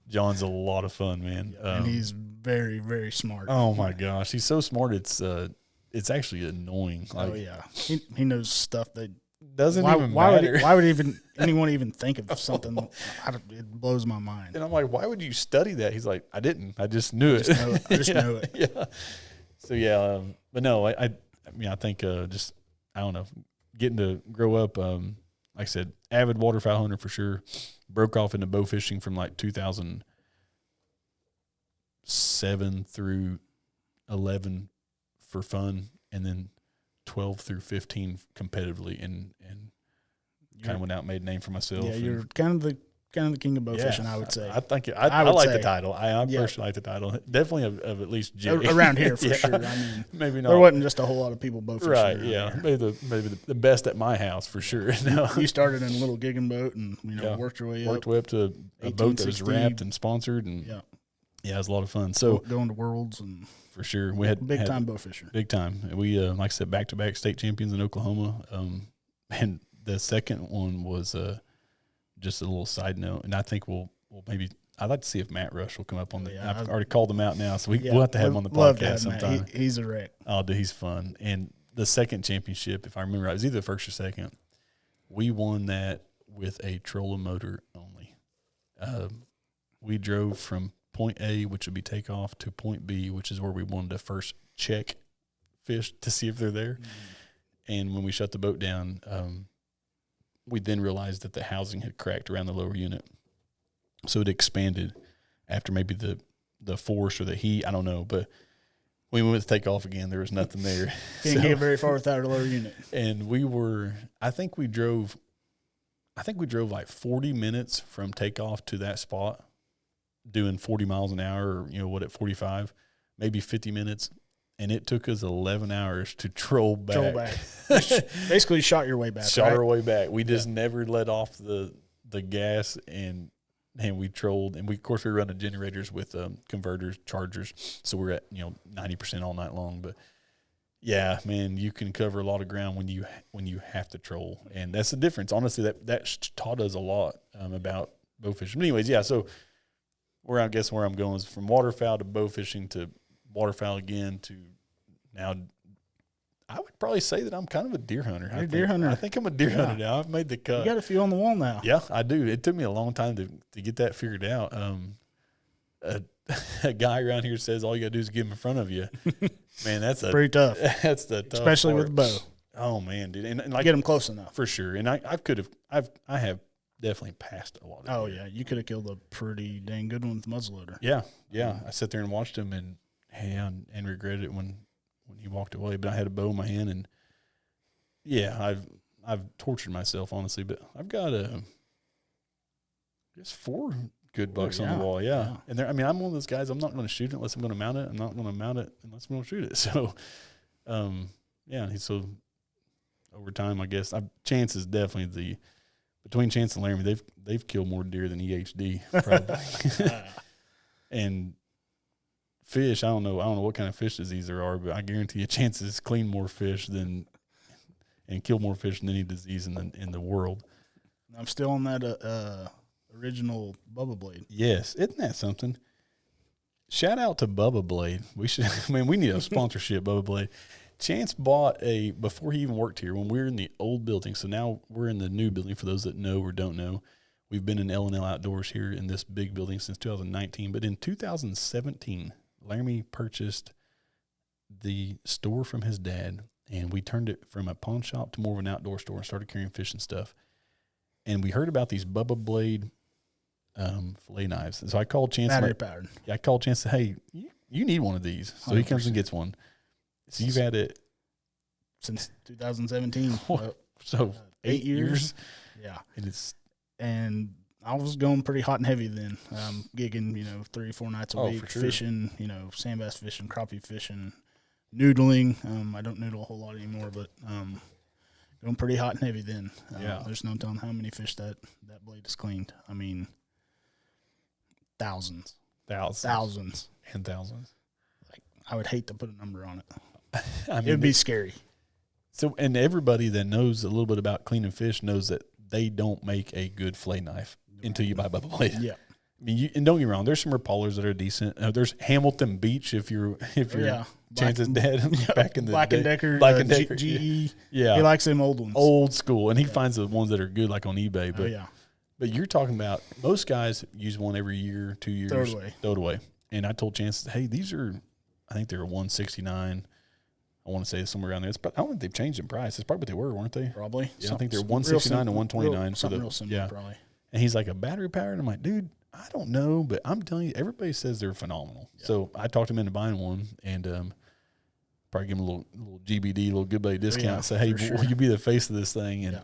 John's a lot of fun, man.
And he's very, very smart.
Oh my gosh, he's so smart. It's actually annoying.
He knows stuff that
doesn't even matter.
Why would anyone even think of something? It blows my mind.
And I'm like, why would you study that? He's like, I didn't. I just knew it.
I just know it.
Yeah. So but no, I mean, I think I don't know, getting to grow up. Like I said, avid waterfowl hunter for sure. Broke off into bow fishing from like 2007 through 11 for fun, and then 12 through 15 competitively, and kind of went out and made a name for myself.
Yeah, you're kind of the king of bow fishing, I would say.
I think I like the title. I personally like the title. Definitely of at least Jay.
Around here for sure. I mean,
maybe not.
There wasn't just a whole lot of people bow fishing.
Right, yeah. Maybe the best at my house for sure. No.
You started in a little gigging boat and worked your way up.
Worked way up to a boat that was wrapped and sponsored, and it was a lot of fun. So
going to worlds and
for sure. We had
big time bow fisher.
Big time. We like I said, back-to-back state champions in Oklahoma. And the second one was just a little side note, and I think we'll maybe I'd like to see if Matt Rush will come up on the. I've already called him out now, so we'll have to have him on the podcast sometime.
He's a wreck.
Oh, dude, he's fun. And the second championship, if I remember right, it was either the first or second. We won that with a trolling motor only. We drove from point A, which would be takeoff, to point B, which is where we wanted to first check fish to see if they're there. Mm-hmm. And when we shut the boat down, we then realized that the housing had cracked around the lower unit. So it expanded after maybe the force or the heat, I don't know. But when we went to take off again, there was nothing there.
Can't get very far without a lower unit.
And I think we drove like 40 minutes from takeoff to that spot, doing 40 miles an hour or, at 45, maybe 50 minutes. And it took us 11 hours to troll back.
Basically shot your way back.
Our way back. We just never let off the gas, and we trolled. And of course we were running generators with converters, chargers. So we're at 90% all night long. But yeah, man, you can cover a lot of ground when you have to troll, and that's the difference. Honestly, that taught us a lot about bow fishing. But anyways, yeah. So where I'm going is from waterfowl to bow fishing to waterfowl again to now. I would probably say that I'm kind of a deer hunter.
You're a deer hunter.
I think I'm a deer hunter now. I've made the cut.
You got a few on the wall now.
Yeah, I do. It took me a long time to get that figured out. A guy around here says all you got to do is get him in front of you. Man, that's
pretty tough.
That's the tough
especially
part.
with bow.
Oh man, dude, and like
get them close enough
for sure. And I have definitely passed a lot of deer.
Yeah, you could have killed a pretty dang good one with the muzzleloader.
Yeah. I sat there and watched him and regretted it when he walked away. But I had a bow in my hand, and I've tortured myself honestly. But I've got just 4 good bucks on the wall. Yeah. And I'm one of those guys. I'm not going to shoot it unless I'm going to mount it. I'm not going to mount it unless I'm going to shoot it. So, so over time, I guess Chance is definitely between Chance and Laramie, they've killed more deer than EHD probably. And fish, I don't know what kind of fish disease there are, but I guarantee you Chance has cleaned more fish and killed more fish than any disease in the world.
I'm still on that original Bubba Blade.
Yes, isn't that something? Shout out to Bubba Blade. We need a sponsorship, Bubba Blade. Chance bought before he even worked here, when we were in the old building. So now we're in the new building. For those that know or don't know, we've been in L&L Outdoors here in this big building since 2019. But in 2017, Laramie purchased the store from his dad and we turned it from a pawn shop to more of an outdoor store and started carrying fish and stuff. And we heard about these Bubba Blade fillet knives. And so I called Chance.
Battery powered.
Yeah, I called Chance and said, hey, you need one of these. So 100%. He comes and gets one. So you've had it
since 2017.
So 8 years.
Yeah.
And
I was going pretty hot and heavy then, gigging, 3-4 nights a week,
for sure.
fishing, sand bass fishing, crappie fishing, noodling. I don't noodle a whole lot anymore, but going pretty hot and heavy then. There's no telling how many fish that blade has cleaned. I mean, thousands.
And thousands.
Like, I would hate to put a number on it.
I mean,
it would be scary.
So, and everybody that knows a little bit about cleaning fish knows that they don't make a good fillet knife until you buy Bubba Blade.
Yeah.
I mean, and don't get me wrong. There's some Rapalers that are decent. There's Hamilton Beach if you're Chance's dad back in the
Black
day.
and Decker,
Black and Decker,
GE.
Yeah,
he likes them old ones,
old school, and he finds the ones that are good, like on eBay. But
yeah,
but you're talking about most guys use one every year, 2 years, throw it away. And I told Chance, hey, these are, I think they're 169. I want to say somewhere around there. I don't think they've changed in price. It's probably what they were, weren't they?
Probably.
Yeah, I think they're 169 to 129 for the
real simple, probably.
And he's like, a battery powered? I'm like, dude, I don't know, but I'm telling you, everybody says they're phenomenal. Yeah. So I talked him into buying one, and probably give him a little GBD, little good buddy discount. Say, hey, will you be the face of this thing?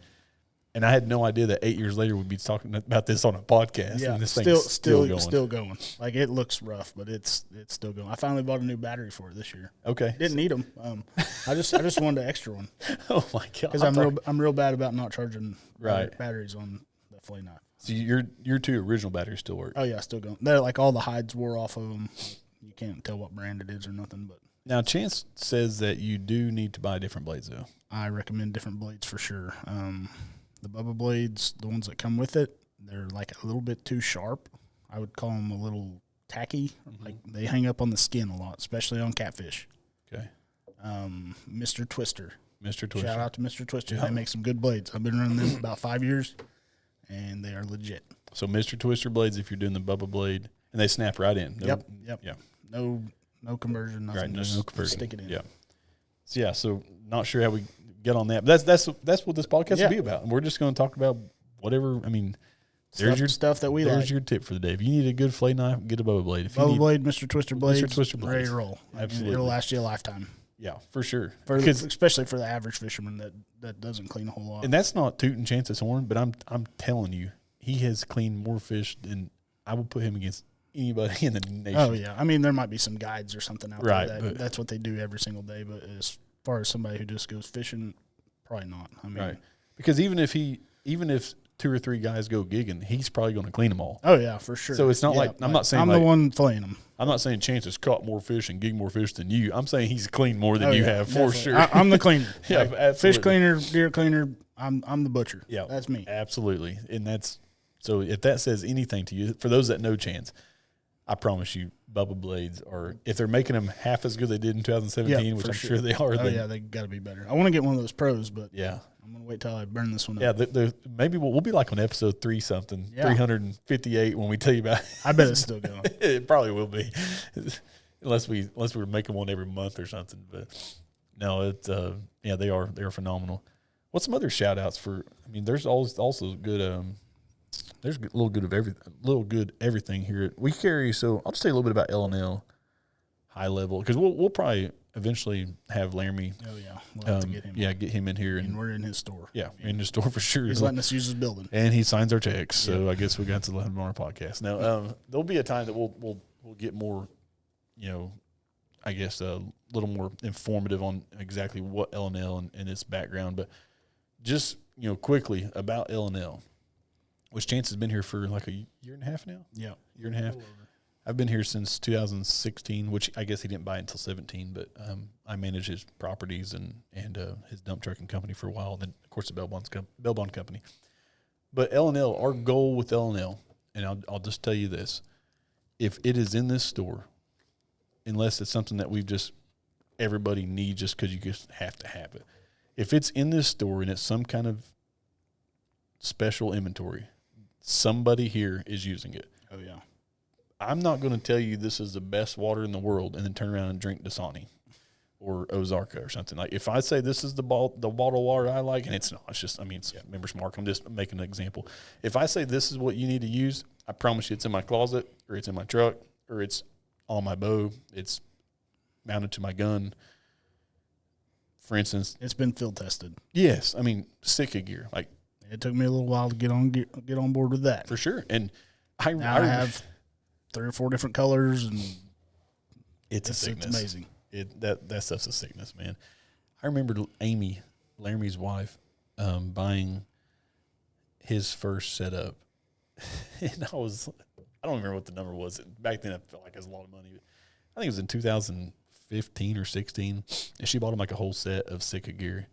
And I had no idea that 8 years later we'd be talking about this on a podcast.
Yeah,
and this thing's still going.
Like, it looks rough, but it's still going. I finally bought a new battery for it this year.
Okay,
didn't need them. I just wanted an extra one.
Oh my god!
Because I'm real bad about not charging batteries on the fillet knife.
So your two original batteries still work?
Oh yeah, still going. They're like, all the hides wore off of them. You can't tell what brand it is or nothing. But
now Chance says that you do need to buy different blades though.
I recommend different blades for sure. The Bubba blades, the ones that come with it, they're like a little bit too sharp. I would call them a little tacky. Mm-hmm. Like, they hang up on the skin a lot, especially on catfish.
Okay.
Mr. Twister.
Mr. Twister.
Shout out to Mr. Twister. Yeah. They make some good blades. I've been running them about 5 years, and they are legit.
So Mr. Twister blades, if you're doing the Bubba blade, and they snap right in.
Yep. Yeah. No conversion, nothing.
Right, no conversion.
Stick it in.
Yeah. So not sure how we get on that, but that's what this podcast will be about. And we're just going to talk about whatever. I mean, there's your
stuff that we like.
There's your tip for the day. If you need a good fillet knife, get a Bubba blade. If
Bubba blade, Mr. Twister blades, ready to roll.
Absolutely,
it'll last you a lifetime.
Yeah, for sure.
Especially for the average fisherman that doesn't clean a whole lot.
And that's not tooting Chance's horn, but I'm telling you, he has cleaned more fish than I would put him against anybody in the nation.
Oh yeah, I mean, there might be some guides or something out there that's what they do every single day. But as far as somebody who just goes fishing, probably not. I mean,
because even if 2 or 3 guys go gigging, he's probably going to clean them all.
Oh yeah, for sure.
So it's not like I'm not saying
I'm the one filleting them.
I'm not saying Chance has caught more fish and gigged more fish than you. I'm saying he's cleaned more than you have,
definitely.
for sure.
I'm the cleaner.
Yeah, absolutely.
Fish cleaner, deer cleaner. I'm the butcher.
Yeah,
that's me.
Absolutely, and that's so. If that says anything to you, for those that know Chance, I promise you, Bubba blades are, if they're making them half as good as they did in 2017, which I'm sure they are.
Oh yeah, they got to be better. I want to get one of those pros, but
yeah,
I'm gonna wait till I burn this one
up.
Yeah,
maybe we'll be like on episode 358 when we tell you about it.
I bet it's still going.
It probably will be, unless we're making one every month or something. But no, it's they are phenomenal. What's some other shout outs for? I mean, there's also good. There's a little good everything here. We carry. So I'll just tell you a little bit about L&L high level, because we'll probably eventually have Laramie.
Oh yeah, we'll have to get him.
Yeah, get him in here,
and we're in his store.
Yeah, in his store for sure.
He's letting us use his building,
and he signs our checks. So I guess we got to let him on our podcast. Now there'll be a time that we'll get more, I guess a little more informative on exactly what L&L and its background, but just quickly about L&L. Which Chance has been here for like a year and a half now?
Yeah.
Year and a half. I've been here since 2016, which I guess he didn't buy it until 17, but I manage his properties and his dump trucking company for a while. Then, of course, the Bellbond company. But L&L, our goal with L&L, and I'll just tell you this, if it is in this store, unless it's something that everybody needs just because you just have to have it, if it's in this store and it's some kind of special inventory, somebody here is using it.
Oh, yeah.
I'm not going to tell you this is the best water in the world and then turn around and drink Dasani. or Ozarka or something. Like if I say this is the bottled water I like, and it's not, it's just, I mean, it's Members Mark. I'm just making an example. If I say this is what you need to use, I promise you it's in my closet, or it's in my truck, or it's on my bow, it's mounted to my gun. For instance,
it's been field tested.
Yes, I mean, Sitka gear. Like
it took me a little while to get on board with that.
For sure. And I
have 3 or 4 different colors, and
it's a sickness.
It's amazing.
That stuff's a sickness, man. I remember Amy, Laramie's wife, buying his first setup, and I don't remember what the number was. Back then, I felt like it was a lot of money. I think it was in 2015 or 16, and she bought him like a whole set of Sitka gear,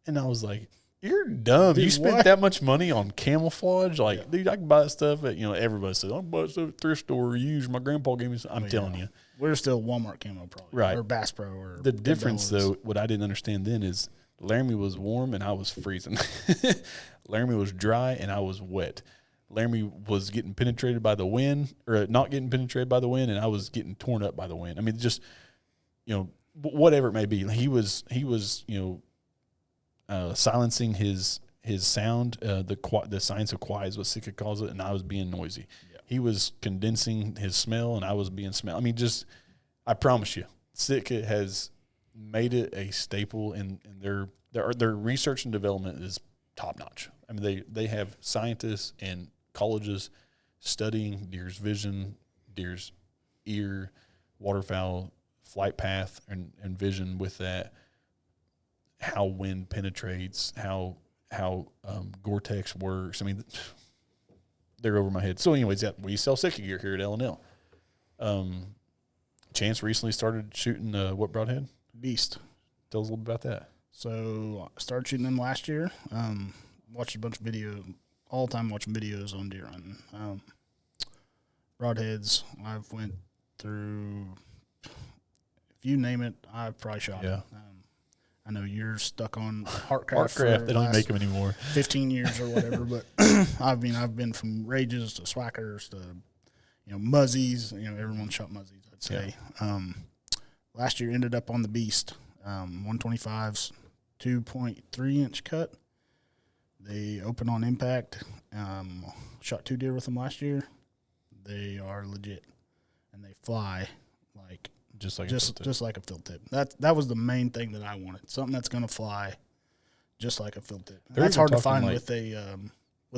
and I was like, "You're dumb.
Dude,
you spent that much money on camouflage? Like, dude, I can buy stuff at, everybody says, I'll buy stuff at thrift store. My grandpa gave me some. I'm telling you.
We're still Walmart camo probably.
Right.
Or Bass Pro. Or
the difference, though, what I didn't understand then is Laramie was warm and I was freezing. Laramie was dry and I was wet. Laramie was getting penetrated by the wind, or not getting penetrated by the wind, and I was getting torn up by the wind. I mean, just, whatever it may be. He was silencing his sound, the science of quiet is what Sitka calls it, and I was being noisy. Yeah. He was condensing his smell, and I was being smell. I mean, I promise you, Sitka has made it a staple in their research and development is top notch. I mean, they have scientists and colleges studying deer's vision, deer's ear, waterfowl flight path, and vision with that. How wind penetrates, how Gore-Tex works. I mean, they're over my head. So, anyways, we sell Sitka gear here at L&L. Chance recently started shooting what broadhead?
Beast.
Tell us a little bit about that.
So, I started shooting them last year. Watched a bunch of videos, all the time watching videos on deer hunting. Broadheads, I've went through, if you name it, I've probably shot it. I know you're stuck on Heartcraft.
They don't make them anymore.
15 years or whatever, but I've been from Rages to Swackers to, Muzzies. Everyone shot Muzzies, I'd say. Yeah. Last year ended up on the Beast, 125s, 2.3-inch cut. They open on impact. Shot 2 deer with them last year. They are legit, and they fly like just like a field tip. That was the main thing that I wanted. Something that's going to fly just like a field tip. That's hard to find with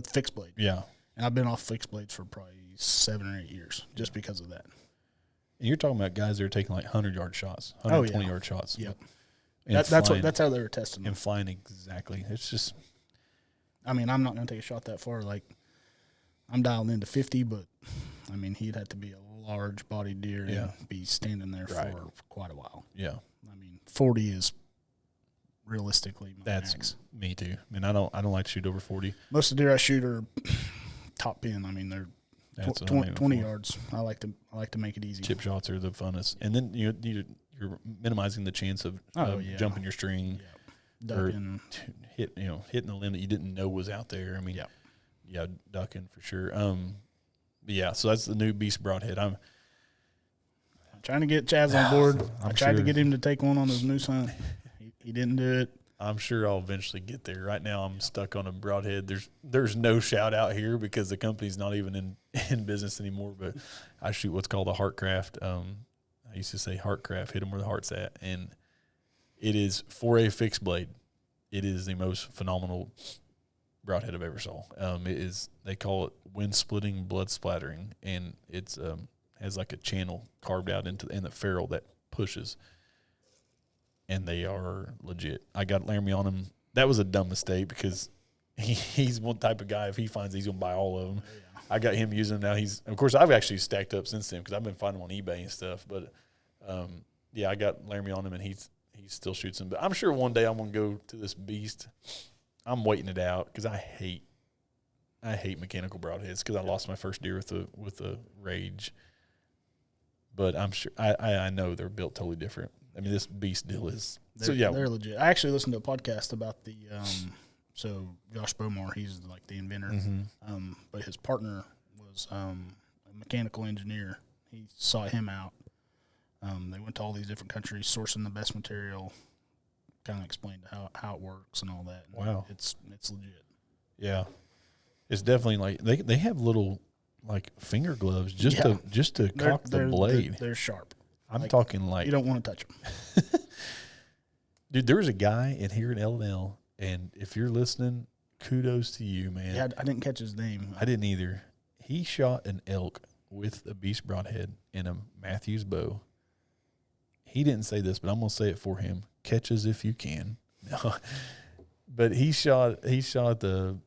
fixed blade.
Yeah.
And I've been off fixed blades for probably 7 or 8 years just because of that.
And you're talking about guys that are taking like 100-yard shots, 120-yard shots.
Yep. That's how they were testing them.
And flying exactly. It's just,
I mean, I'm not going to take a shot that far. Like, I'm dialed into 50, but I mean, he'd have to be a large-bodied deer and be standing there for quite a while.
Yeah.
I mean, 40 is realistically my max.
Me too. I mean, I don't like to shoot over 40.
Most of the deer I shoot are top pin. I mean, they're 20 yards. I like to make it easy.
Chip shots are the funnest, and then you're minimizing the chance of jumping your string,
ducking,
or hitting the limb that you didn't know was out there. I mean, ducking for sure. So that's the new Beast broadhead. I'm
trying to get Chaz on board. I tried to get him to take one on his moose hunt. He didn't do it.
I'm sure I'll eventually get there. Right now, I'm stuck on a broadhead. There's no shout out here because the company's not even in business anymore. But I shoot what's called a Heartcraft. I used to say Heartcraft, hit them where the heart's at, and it is for a fixed blade. It is the most phenomenal broadhead I've ever saw. They call it wind splitting, blood splattering, and it's has like a channel carved out in the ferrule that pushes. And they are legit. I got Laramie on him. That was a dumb mistake because he's one type of guy. If he finds he's gonna buy all of them. Yeah. I got him using them now. Of course I've actually stacked up since then because I've been finding them on eBay and stuff. But I got Laramie on him and he still shoots them. But I'm sure one day I'm gonna go to this Beast. I'm waiting it out because I hate mechanical broadheads because I lost my first deer with a Rage. But I'm sure I know they're built totally different. I mean, this Beast deal is
they're legit. I actually listened to a podcast about the so Josh Bowmore, he's like the inventor, but his partner was a mechanical engineer. He sought him out. They went to all these different countries, sourcing the best material, kind of explained how it works and all that. And
wow.
It's legit.
Yeah. It's definitely like they have little like finger gloves just to cock the blade.
They're sharp.
I'm talking like
you don't want to touch them.
Dude, there was a guy here in L&L, and if you're listening, kudos to you, man.
Yeah, I didn't catch his name.
I didn't either. He shot an elk with a beast broadhead and a Matthews bow. He didn't say this, but I'm gonna say it for him. Catch as if you can. No. But he shot the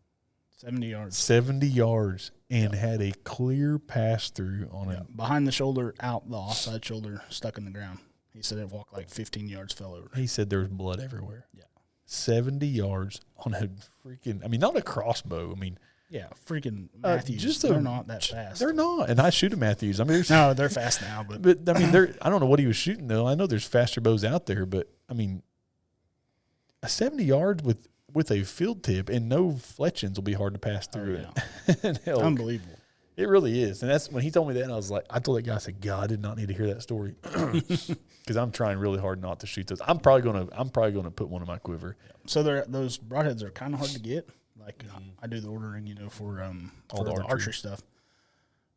70 yards.
70 yards and had a clear pass through on it.
Behind the shoulder, out the offside shoulder, stuck in the ground. He said it walked like 15 yards, fell over.
He said there was blood everywhere.
Yeah.
70 yards on a freaking, I mean, not a crossbow. I mean,
yeah, freaking Matthews. They're not that fast.
They're not. And I shoot a Matthews. I mean,
no, they're fast now.
But I mean, I don't know what he was shooting, though. I know there's faster bows out there, but, I mean, a 70 yards with a field tip and no fletchings will be hard to pass through it.
Unbelievable.
It really is. And that's when he told me that, and I was like, I told that guy, I said, God, I did not need to hear that story. Because I'm trying really hard not to shoot those. I'm probably gonna put one in my quiver.
So those broadheads are kind of hard to get. Like I do the ordering, for all the archery stuff.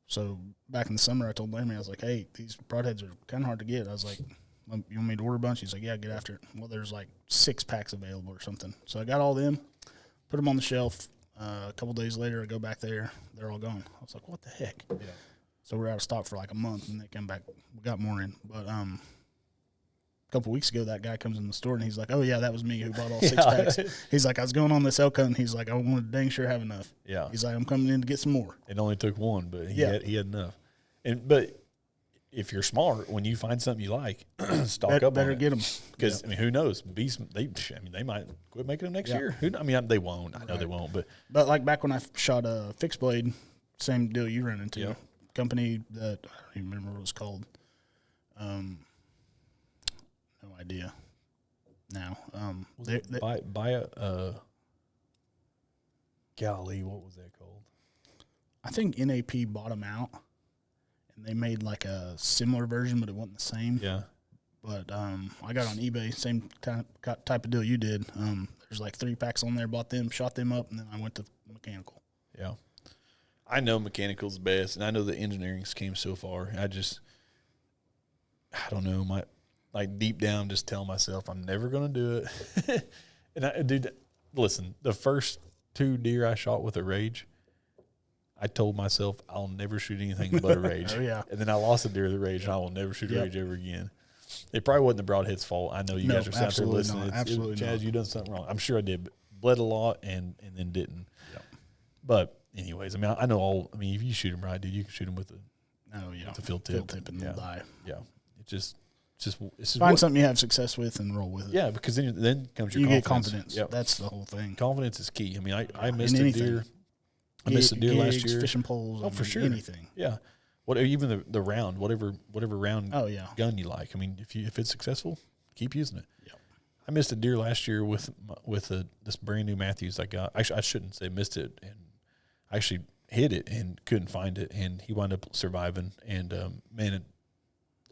So back in the summer, I told Larry, I was like, hey, these broadheads are kind of hard to get. I was like, you want me to order a bunch? He's like, yeah, get after it. Well, there's like 6 packs available or something. So I got all them, put them on the shelf. A couple days later, I go back there. They're all gone. I was like, what the heck? Yeah. So we're out of stock for like a month, and they come back. We got more in. But a couple weeks ago, that guy comes in the store, and he's like, oh, yeah, that was me who bought all 6 packs. He's like, I was going on this elk hunt, and he's like, I want to dang sure have enough.
Yeah.
He's like, I'm coming in to get some more.
It only took one, but he had enough. But if you're smart, when you find something you like, stock up.
Better get them,
because I mean, who knows? Beasts, they might quit making them next year. I mean, they won't. I know they won't. But
like back when I shot a fixed blade, same deal you ran into.
Yeah.
Company that I don't even remember what it was called. No idea. Now,
buy a golly, what was that called?
I think NAP bought them out. They made like a similar version, but it wasn't the same.
Yeah.
But I got on eBay, same type of deal you did. There's like 3 packs on there, bought them, shot them up, and then I went to mechanical.
Yeah. I know mechanical's best, and I know the engineering's came so far. I don't know, deep down just tell myself I'm never going to do it. And listen, the first 2 deer I shot with a Rage, I told myself I'll never shoot anything but a Rage.
Oh, yeah.
And then I lost a deer with a Rage, and I will never shoot a Rage ever again. It probably wasn't the broadhead's fault. I know you guys are sitting there listening.
Absolutely not.
Chaz, you done something wrong. I'm sure I did, but bled a lot and then didn't.
Yep.
But anyways, I mean, I know if you shoot them right, dude, you can shoot them with the field tip.
Field tip and they'll die.
Yeah. It's just
find something you have success with and roll with it.
Yeah, because then comes your confidence.
You get confidence.
Yep.
That's the whole thing.
Confidence is key. I mean, I missed a deer. I missed a deer last year.
Fishing poles.
Oh, for sure.
Anything.
Yeah. Even the round, whatever round gun you like. I mean, if it's successful, keep using it.
Yeah.
I missed a deer last year with this brand new Matthews I got. Actually, I shouldn't say missed it, and I actually hit it and couldn't find it, and he wound up surviving. And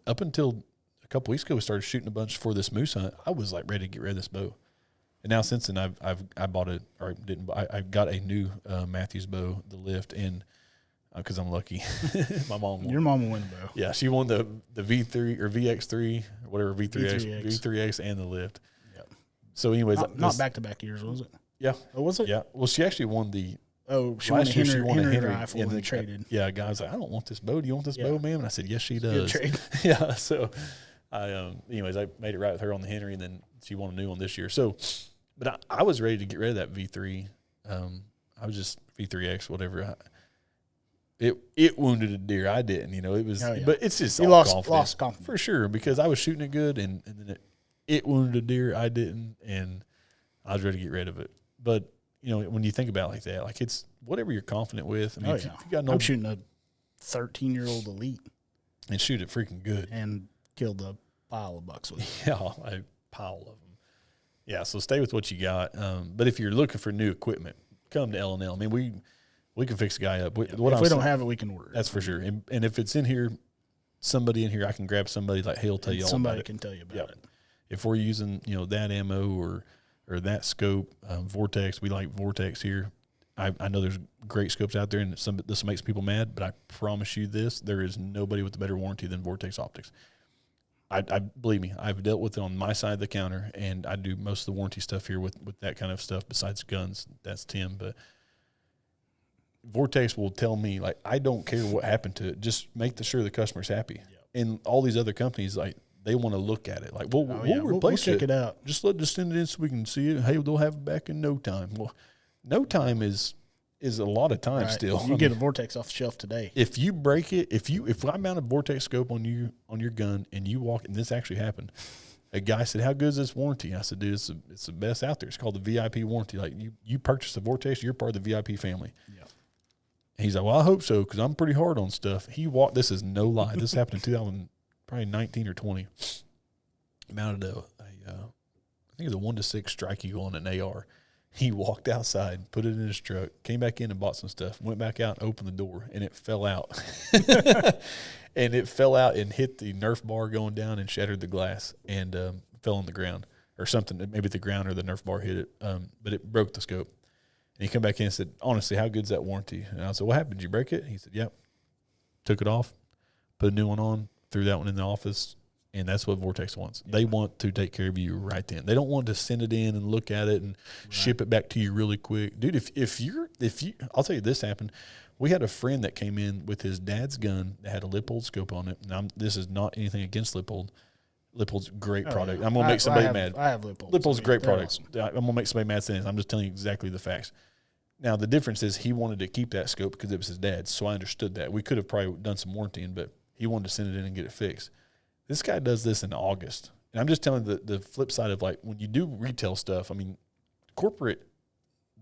up until a couple weeks ago, we started shooting a bunch for this moose hunt. I was like ready to get rid of this bow. And now since then, I bought it, or didn't buy. I got a new Matthews bow, the lift, and because I'm lucky, my mom won.
Your mom will win the bow.
Yeah, she won the V3 or VX3 or whatever V3X and the lift. Yep. So anyways,
not back to back years, was it?
Yeah.
Oh, was it?
Yeah. Well, she actually won the.
Oh, she won a Henry rifle and traded.
Yeah, guys, like, I don't want this bow. Do you want this bow, ma'am? And I said, yes, she does.
Good trade.
Yeah. So, anyways, I made it right with her on the Henry, and then she won a new one this year. So. But I was ready to get rid of that V3. I was just V3X, whatever. It wounded a deer. I didn't, it was. Oh, yeah. But it's just
you lost confidence
for sure, because I was shooting it good, and then it wounded a deer. I didn't, and I was ready to get rid of it. But when you think about it like that, like it's whatever you're confident with. I mean, if you got
I'm shooting a 13-year-old elite
and shoot it freaking good
and killed a pile of bucks with it.
Yeah, a pile of them. Yeah, so stay with what you got. But if you're looking for new equipment, come to L&L. I mean, we can fix a guy up.
If we don't have it, we can order it.
That's for sure. And if it's in here, somebody in here, I can grab somebody like he'll tell you all about it.
Somebody can tell you about it.
If we're using, that ammo or that scope, Vortex, we like Vortex here. I know there's great scopes out there, and this makes people mad, but I promise you this, there is nobody with a better warranty than Vortex Optics. I believe me, I've dealt with it on my side of the counter, and I do most of the warranty stuff here with that kind of stuff besides guns. That's Tim, but Vortex will tell me, like, I don't care what happened to it. Just make sure the customer's happy. Yep. And all these other companies, like, they want to look at it. Like, we'll replace
we'll check it out.
Just send it in so we can see it. Hey, they'll have it back in no time. Well, no time is a lot of time still.
You get a Vortex off the shelf today.
If you break it, if I mount a Vortex scope on your gun and you walk, and this actually happened, a guy said, "How good is this warranty?" I said, "Dude, it's the best out there. It's called the VIP warranty. Like, you purchase a Vortex, you're part of the VIP family." Yeah. He's like, "Well, I hope so, because I'm pretty hard on stuff." He walked. This is no lie. This happened in 2019 or 20. Mounted I think it was a 1-6 Strike Eagle on an AR. He walked outside, put it in his truck, came back in and bought some stuff, went back out and opened the door, and it fell out. And it fell out and hit the Nerf bar going down and shattered the glass and fell on the ground or something. Maybe the ground or the Nerf bar hit it, but it broke the scope. And he came back in and said, "Honestly, how good's that warranty?" And I said, "What happened? Did you break it?" He said, "Yep." Took it off, put a new one on, threw that one in the office. And that's what Vortex wants. They want to take care of you right then. They don't want to send it in and look at it and ship it back to you really quick. Dude, if you, I'll tell you, this happened. We had a friend that came in with his dad's gun that had a Lippold scope on it. Now, this is not anything against Lippold. Lippold's a great product. I'm going to make somebody mad.
I have Lippold.
Lippold's a great product. Awesome. I'm going to make somebody mad saying this. I'm just telling you exactly the facts. Now, the difference is he wanted to keep that scope because it was his dad's, so I understood that. We could have probably done some warranting, but he wanted to send it in and get it fixed. This guy does this in August. And I'm just telling you the flip side of, like, when you do retail stuff, I mean, corporate,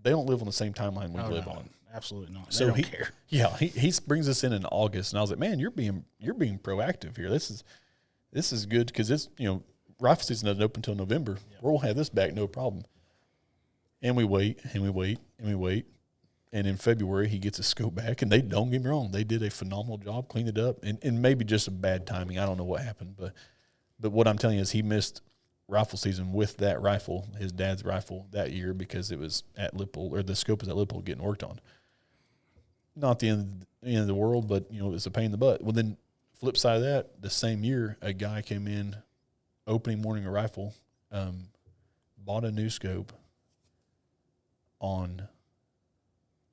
they don't live on the same timeline we live on.
Absolutely not.
So
they don't care.
Yeah, he brings us in August, and I was like, "Man, you're being proactive here. This is good because it's, rifle season doesn't open until November. Yeah. We'll have this back, no problem." And we wait, and we wait, and we wait. And in February, he gets a scope back, and don't get me wrong, they did a phenomenal job, cleaned it up, and maybe just a bad timing. I don't know what happened, but what I'm telling you is he missed rifle season with that rifle, his dad's rifle, that year because it was at Lippold, or the scope was at Lippold getting worked on. Not the end of the world, but it's a pain in the butt. Well, then flip side of that, the same year, a guy came in, opening morning a rifle, bought a new scope on.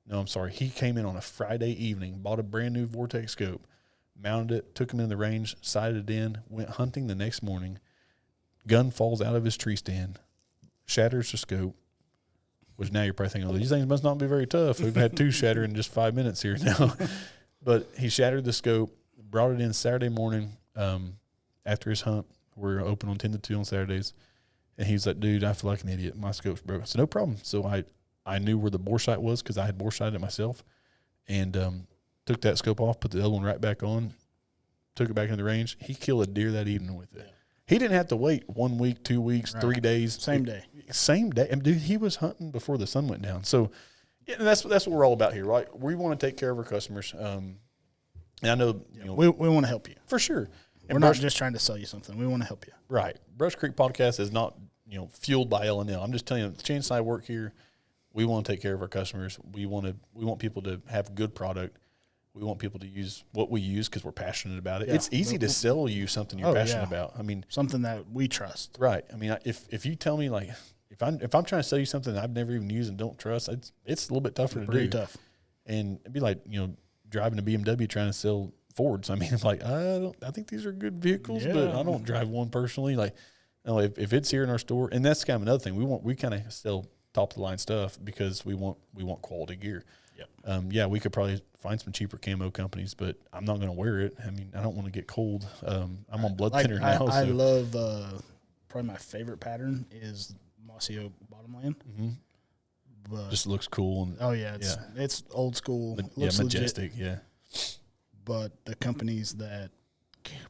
No, I'm sorry. He came in on a Friday evening, bought a brand new Vortex scope, mounted it, took him in the range, sighted it in, went hunting the next morning. Gun falls out of his tree stand, shatters the scope, which now you're probably thinking, "Oh, these things must not be very tough." We've had 2 shatter in just 5 minutes here now. But he shattered the scope, brought it in Saturday morning after his hunt. We're open on 10 to 2 on Saturdays. And he's like, "Dude, I feel like an idiot. My scope's broke." I said, "No problem." So I knew where the bore sight was because I had bore sighted it myself, and took that scope off, put the other one right back on, took it back in the range. He killed a deer that evening with it. Yeah. He didn't have to wait 1 week, 2 weeks, 3 days.
Same day.
Same day. And dude, he was hunting before the sun went down. So yeah, that's what we're all about here, right? We want to take care of our customers. And I know,
we want to help you.
For sure.
We're not just trying to sell you something. We want to help you.
Right. Brush Creek Podcast is not, fueled by L&L. I'm just telling you, Chance and I work here. We want to take care of our customers. We want people to have good product. We want people to use what we use because we're passionate about it. Yeah. It's easy to sell you something you're passionate about. I mean,
something that we trust.
Right. I mean, if you tell me, like, if I'm trying to sell you something that I've never even used and don't trust, it's a little bit tougher to do.
Pretty tough. And
it'd be like driving a BMW trying to sell Fords. I mean, it's like I think these are good vehicles, but I don't drive one personally. Like, if it's here in our store, and that's kind of another thing we kind of sell top of the line stuff because we want quality gear. Yep. We could probably find some cheaper camo companies, but I'm not going to wear it. I mean, I don't want to get cold. I'm on blood thinner now.
I love probably my favorite pattern is Mossy Oak Bottomland.
Mm-hmm. But just looks cool. And,
it's old school.
Looks majestic. Legit. Yeah.
But the companies that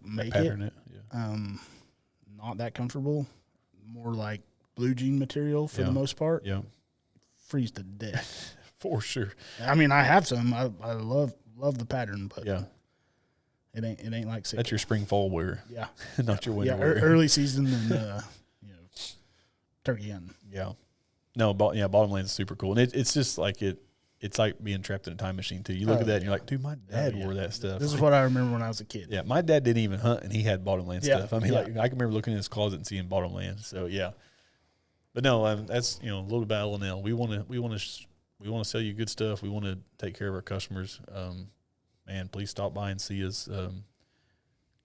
make
it,
not that comfortable. More like blue jean material for the most part.
Yeah.
Freeze to death.
For sure.
I mean, I have some. I love the pattern, but It ain't like
that's your spring fall wear.
Yeah,
not your winter wear.
Early season and turkey hunting.
Yeah, no, Bottomland's super cool, and it's just like it's like being trapped in a time machine too. You look at that and you're like, dude, my dad wore that stuff.
This is what I remember when I was a kid.
Yeah, my dad didn't even hunt, and he had Bottomland stuff. I mean, like I can remember looking in his closet and seeing Bottomland. So yeah, but no, that's a little about L&L. We want to sell you good stuff. We want to take care of our customers. Man, please stop by and see us.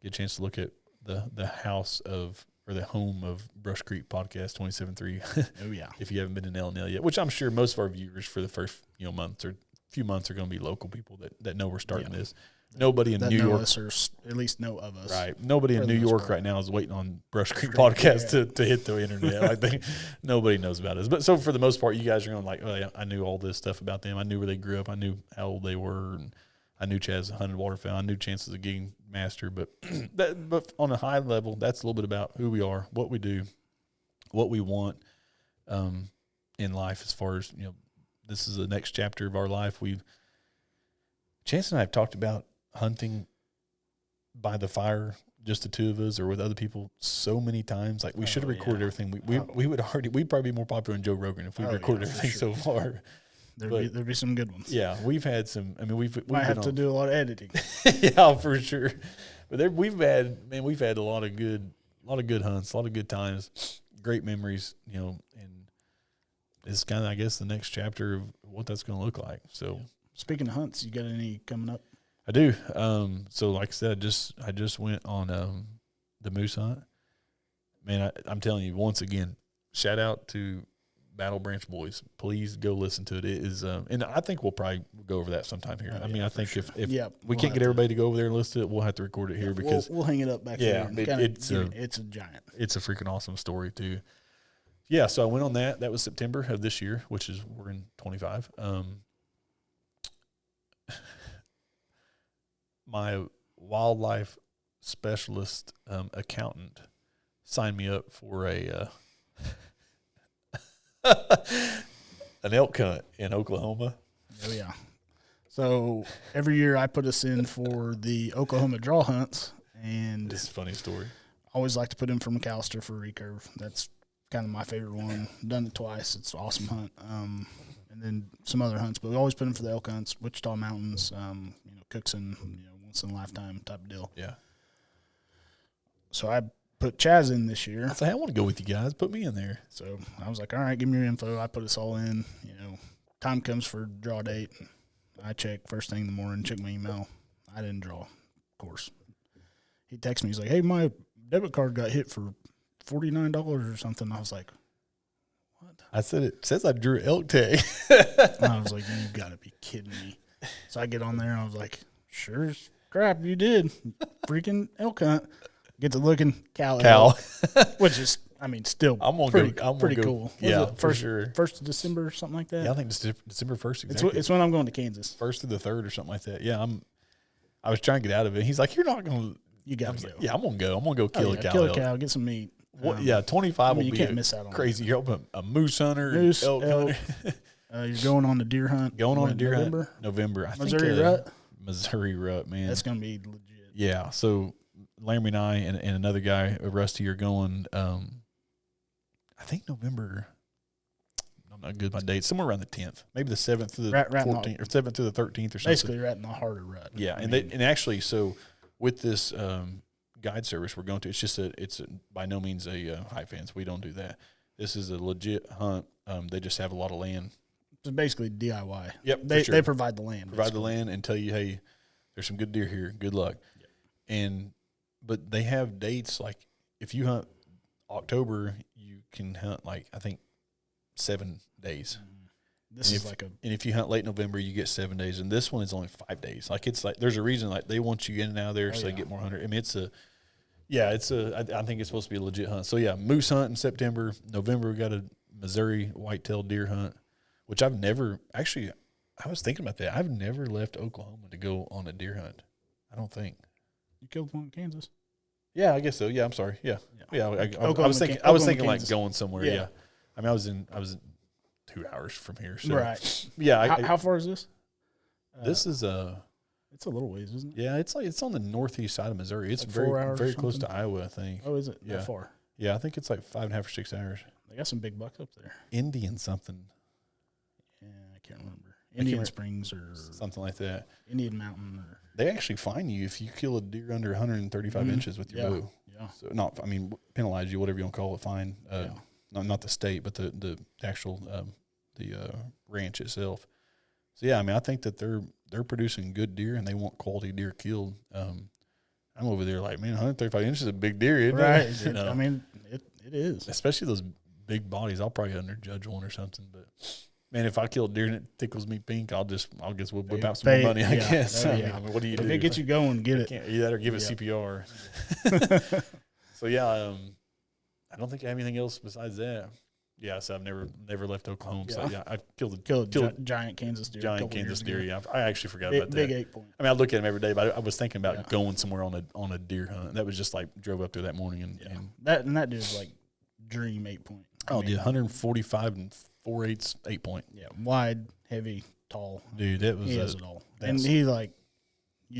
Get a chance to look at the house of or the home of Brush Creek Podcast 27.3.
Oh yeah,
if you haven't been in L&L yet, which I'm sure most of our viewers for the first month or few months are going to be local people that know we're starting this. Nobody in New York,
us or at least know of us,
right? Nobody in New York right now is waiting on Brush Creek Podcast to hit the internet. Like nobody knows about us. But so for the most part, you guys are going like, oh yeah, I knew all this stuff about them. I knew where they grew up. I knew how old they were, and I knew Chaz hunted waterfowl. I knew Chance was a gigging master. But but on a high level, that's a little bit about who we are, what we do, what we want in life. As far as this is the next chapter of our life. Chance and I have talked about hunting by the fire, just the two of us, or with other people, so many times. Like we should have recorded everything. We'd probably be more popular than Joe Rogan if we recorded everything so far.
There'd be some good ones.
Yeah, we've had some. I mean, we've
might have to do a lot of editing.
Yeah, for sure. But we've had a lot of good hunts, a lot of good times, great memories. And it's kind of, I guess, the next chapter of what that's going to look like. So,
speaking of hunts, you got any coming up?
I do. So like I said, I just went on the moose hunt. Man, I'm telling you, once again, shout out to Battle Branch Boys. Please go listen to it. It is, and I think we'll probably go over that sometime here. I think if we can't get everybody to go over there and listen to it, we'll have to record it here because
we'll hang it up back there. It's a giant.
It's a freaking awesome story too. Yeah, so I went on that. That was September of this year, which is we're in 25. My wildlife specialist accountant signed me up for an elk hunt in Oklahoma.
Oh yeah. So every year I put us in for the Oklahoma draw hunts, and
it's a funny story.
I always like to put in for McAllister for recurve. That's kind of my favorite one. Done it twice. It's an awesome hunt. And then some other hunts, but we always put in for the elk hunts, Wichita Mountains, Cookson, once in a lifetime type of deal.
Yeah.
So I put Chaz in this year.
I said, I want to go with you guys. Put me in there.
So I was like, all right, give me your info. I put us all in. Time comes for draw date. I check first thing in the morning, check my email. I didn't draw, of course. He texts me. He's like, hey, my debit card got hit for $49 or something. I was like, what?
I said, it says I drew elk tag.
I was like, you got to be kidding me. So I get on there, and I was like, sure as crap, you did. Freaking elk hunt. Get to looking, cow. Which is, still pretty cool.
Yeah,
for
sure.
1st of December or something like that?
Yeah, I think December 1st, exactly.
It's when I'm going to Kansas.
1st to the 3rd or something like that. Yeah, I was trying to get out of it. He's like, you're not going to.
You got to go.
Yeah, I'm going to go. I'm going to go kill a cow.
Kill a cow, get some meat.
25 will be
can't miss out on
crazy. You're a moose hunter, elk hunter.
You're going on the deer hunt.
November. I
Missouri rut?
Missouri rut, man.
That's going to be legit.
Yeah, so Laramie and I and another guy, Rusty, are going, I think November. I'm not good with my dates. Somewhere around the 10th. Maybe the 7th to the 14th or 7th to the 13th or something.
Basically right in the heart of rut.
Yeah, and actually, so with this guide service we're going to, it's by no means a high fence. We don't do that. This is a legit hunt. They just have a lot of land.
It's basically DIY.
Yep,
they provide the land.
Provide the land and tell you, hey, there's some good deer here. Good luck. Yep. But they have dates, like if you hunt October, you can hunt I think 7 days. And if you hunt late November, you get 7 days, and this one is only 5 days. There's a reason they want you in and out of there so they get more hunter. I think it's supposed to be a legit hunt. So yeah, moose hunt in September. November we got a Missouri whitetail deer hunt, which I was thinking about that. I've never left Oklahoma to go on a deer hunt. I don't think.
You killed one in Kansas.
Yeah, I guess so. Yeah, I'm sorry. Yeah. I was thinking like going somewhere. Yeah. I was in 2 hours from here. So.
Right.
Yeah.
How far is this?
This is
It's a little ways, isn't it?
Yeah, it's on the northeast side of Missouri. It's
like
very
4 hours
very
or
close to
something?
Iowa, I think.
Oh, is it
Yeah.
that far?
Yeah, I think it's like 5.5 or 6 hours.
They got some big bucks up there.
Indian something.
Yeah, I can't remember.
can't
Indian
remember.
Springs or
Something like that.
Indian Mountain. Or
They actually fine you if you kill a deer under 135 inches with your bow.
Yeah.
So penalize you, whatever you want to call it, fine. Not the state, but the actual ranch itself. So yeah, I mean, I think that they're producing good deer and they want quality deer killed. I'm over there like, man, 135 inches is a big deer, isn't
Right.
it?
I mean, it is.
Especially those big bodies. I'll probably underjudge one or something, but man, if I kill a deer and it tickles me pink, I'll just whip out some more money, I guess. I mean, what do you do?
If it gets you going, get it.
You better give it CPR. So yeah, I don't think I have anything else besides that. Yeah, so I've never left Oklahoma. Yeah. So yeah, I killed
a giant Kansas deer.
Giant Kansas deer. Yeah, I actually forgot about that.
Big 8-point.
I mean, I look at them every day, but I was thinking about going somewhere on a deer hunt. That was just like drove up there that morning and
that dude's like dream 8-point.
Dude, 145 and 4/8 8-point.
Yeah, wide, heavy, tall.
Dude, that was
he has it all. And he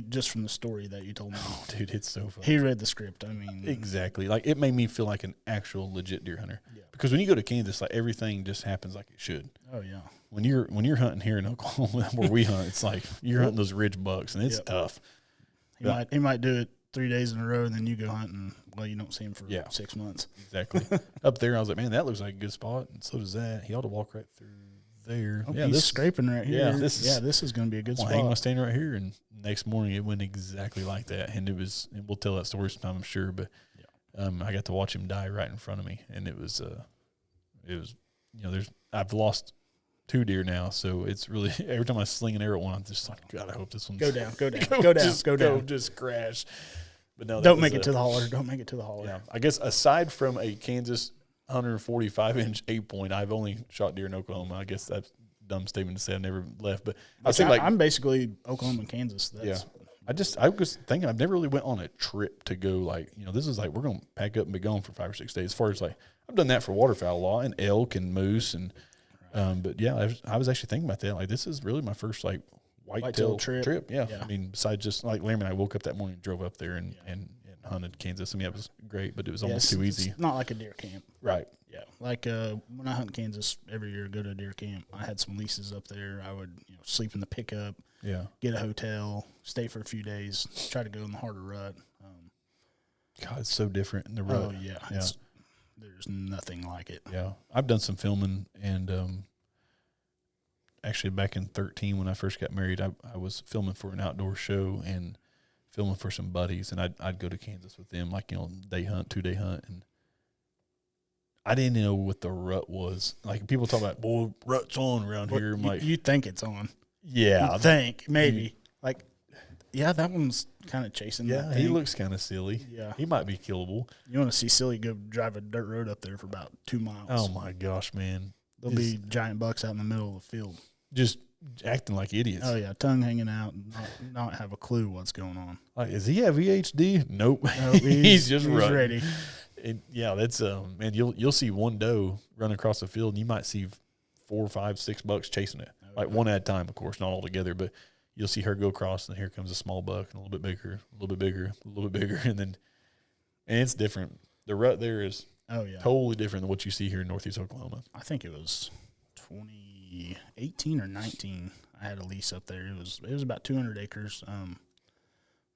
just from the story that you told me.
Oh, dude, it's so fun.
He read the script. I mean,
exactly. Like it made me feel like an actual legit deer hunter. Yeah. Because when you go to Kansas, like everything just happens like it should.
Oh yeah.
When you're hunting here in Oklahoma, where we hunt, it's like you're hunting those ridge bucks, and it's tough.
He might do it 3 days in a row, and then you go hunting. Well, you don't see him for 6 months.
Exactly. Up there, I was like, man, that looks like a good spot, and so does that. He ought to walk right through there.
Oh, yeah, he's scraping right here.
Yeah, this
is going to be a good spot.
Hang my stand right here, and next morning it went exactly like that. And we'll tell that story sometime, I'm sure. But I got to watch him die right in front of me, and it was I've lost 2 deer now, so it's really every time I sling an arrow at one, I'm just like, God, I hope this one's
go down,
just crash. But no,
don't make it to the holler. Don't make it to the holler.
Yeah, I guess aside from a Kansas 145-inch 8-point, I've only shot deer in Oklahoma. I guess that's a dumb statement to say. I've never left, but
I'm basically Oklahoma and Kansas.
I was thinking I've never really went on a trip to go this is like we're gonna pack up and be gone for 5 or 6 days. As far as I've done that for waterfowl a lot and elk and moose and but yeah, I was actually thinking about that. Like this is really my first whitetail trip. Yeah. I mean, besides just like Larry and I woke up that morning and drove up there and hunted Kansas. I mean, it was great, but it was almost too easy.
It's not like a deer camp.
Right.
Yeah. Like when I hunt Kansas every year, go to a deer camp. I had some leases up there. I would sleep in the pickup.
Yeah.
Get a hotel, stay for a few days, try to go in the harder rut.
God, it's so different in the rut.
Oh, yeah. There's nothing like it.
Yeah. I've done some filming, and actually back in 2013 when I first got married, I was filming for an outdoor show and filming for some buddies, and I'd go to Kansas with them, day hunt, 2-day hunt, and I didn't know what the rut was. Like people talk about, boy, rut's on around here. I'm like,
you think it's on?
Yeah,
you think maybe that one's kind of chasing.
Yeah, he looks kind of silly.
Yeah,
he might be killable.
You want to see silly go drive a dirt road up there for about 2 miles?
Oh my gosh, man!
There'll be giant bucks out in the middle of the field,
just acting like idiots.
Oh yeah, tongue hanging out, and not have a clue what's going on.
Like, is he have VHD? Nope. He's just running.
Ready.
That's man. You'll see one doe run across the field, and you might see 4, 5, 6 bucks chasing it, one at a time, of course, not all together, but you'll see her go across, and here comes a small buck, and a little bit bigger, a little bit bigger, a little bit bigger, and it's different. The rut there is totally different than what you see here in Northeast Oklahoma.
I think it was 2018 or 19. I had a lease up there. It was about 200 acres.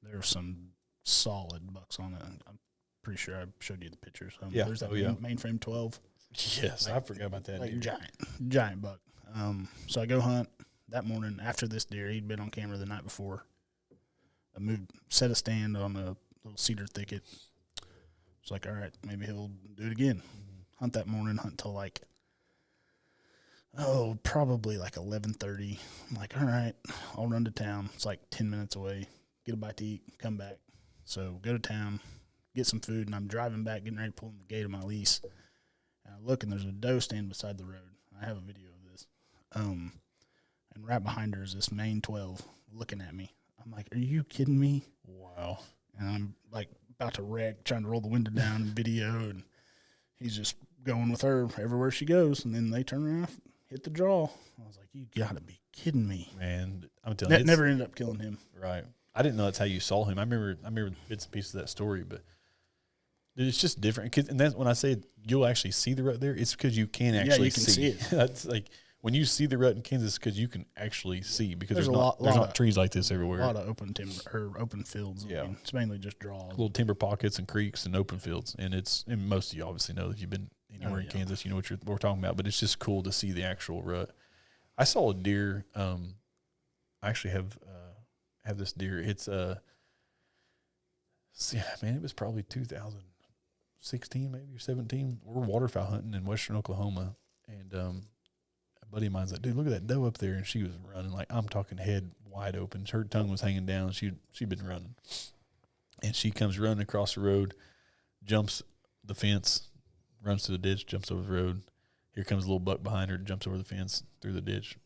There were some solid bucks on it. I'm pretty sure I showed you the pictures. There's that mainframe 12.
Yes, I forgot about that.
Giant buck. So I go hunt that morning after this deer. He'd been on camera the night before. I set a stand on a little cedar thicket. It's like, all right, maybe he'll do it again. Hunt that morning, hunt till probably 11:30. I'm like, all right, I'll run to town. It's 10 minutes away. Get a bite to eat, come back. So go to town, get some food, and I'm driving back, getting ready to pull in the gate of my lease. And I look, and there's a doe stand beside the road. I have a video of this. And right behind her is this Maine 12 looking at me. I'm like, are you kidding me?
Wow.
And I'm about to wreck, trying to roll the window down and video, and he's just going with her everywhere she goes. And then they turn around, hit the draw. I was like, you got to be kidding me.
Man, I'm telling you.
Never ended up killing him.
Right. I didn't know that's how you saw him. I remember bits and pieces of that story, but dude, it's just different. And that's when I say you'll actually see the rut there, it's because you can actually see
it.
That's like when you see the rut in Kansas, because you can actually see, because there's
lot
not
of
trees like this everywhere.
A lot of open timber or open fields.
Yeah.
I mean, it's mainly just draws.
Little timber pockets and creeks and open fields, and most of you obviously know that you've been anywhere in Kansas, you know what we're talking about. But it's just cool to see the actual rut. I saw a deer. I actually have this deer. It's it was probably 2016 maybe or 17. We're waterfowl hunting in western Oklahoma, and a buddy of mine's like, dude, look at that doe up there, and she was running like, I'm talking head wide open. Her tongue was hanging down. She'd been running, and she comes running across the road, jumps the fence, runs to the ditch, jumps over the road. Here comes a little buck behind her, jumps over the fence, through the ditch.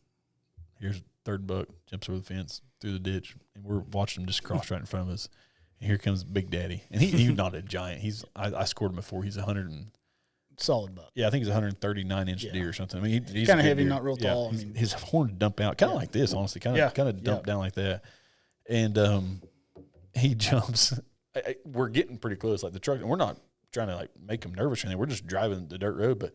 Here's a third buck, jumps over the fence, through the ditch, and we're watching him just cross right in front of us. And here comes Big Daddy, and he's not a giant. I scored him before. He's 100 and
solid buck.
Yeah, I think he's 139-inch deer or something. I mean, he's
kind of heavy, not real tall.
I mean, his horns dump out, kind of like this, honestly, kind of dump down like that. And he jumps. We're getting pretty close, like the truck, and we're not trying to like make him nervous or anything. We're just driving the dirt road, but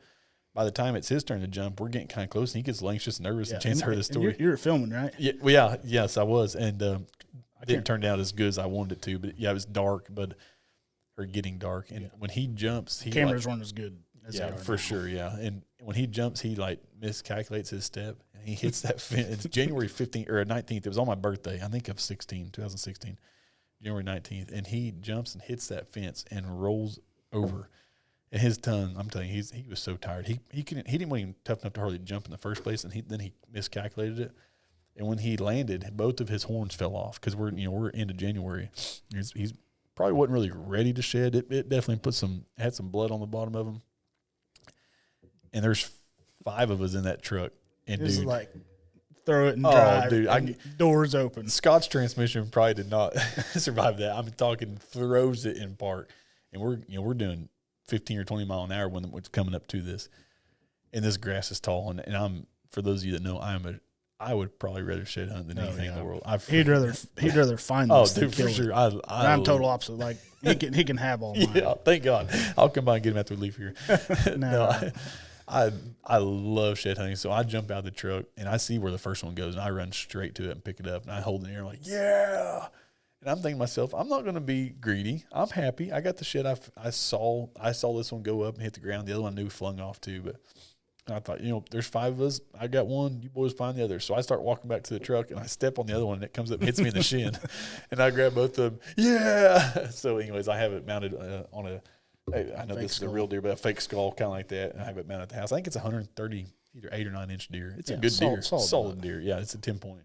by the time it's his turn to jump, we're getting kind of close, and he gets anxious, nervous, and Chance heard the story.
You were filming, right?
Yeah, well, yes, I was, and it didn't turn out as good as I wanted it to. But yeah, it was dark, or getting dark, and when he jumps,
cameras weren't as good.
For sure, yeah. And when he jumps, he like miscalculates his step, and he hits that fence. It's January 15th or 19th. It was on my birthday, I think of 2016, January 19th, and he jumps and hits that fence and rolls over. And his tongue, I'm telling you, he was so tired. He didn't even tough enough to hardly jump in the first place, and then he miscalculated it. And when he landed, both of his horns fell off because we're into January. He's probably wasn't really ready to shed. It definitely had some blood on the bottom of him. And there's 5 of us in that truck. And
this
dude,
is like throw it and drive. Dude, doors open.
Scott's transmission probably did not survive that. I'm talking throws it in park, and we're doing 15 or 20 mile an hour when it's coming up to this, and this grass is tall. And I'm, for those of you that know, I would probably rather shed hunt than anything in the world. He'd
rather find this than kill
for sure.
It. I'm total opposite. Like he can have all mine.
Yeah, thank God. I'll come by and get him after we leave here. No, I love shed hunting. So I jump out of the truck and I see where the first one goes, and I run straight to it and pick it up, and I hold it in the air like, yeah. And I'm thinking to myself, I'm not going to be greedy. I'm happy. I got the shit. I saw this one go up and hit the ground. The other one I knew flung off too, but I thought, there's 5 of us. I got one. You boys find the other. So I start walking back to the truck, and I step on the other one, and it comes up and hits me in the shin. And I grab both of them. Yeah. So anyways, I have it mounted on a, I know this is a real deer, but a fake skull, kind of like that. And I have it mounted at the house. I think it's 130, either 8 or 9 inch deer. It's a good deer. Solid deer. Yeah, it's a 10-point.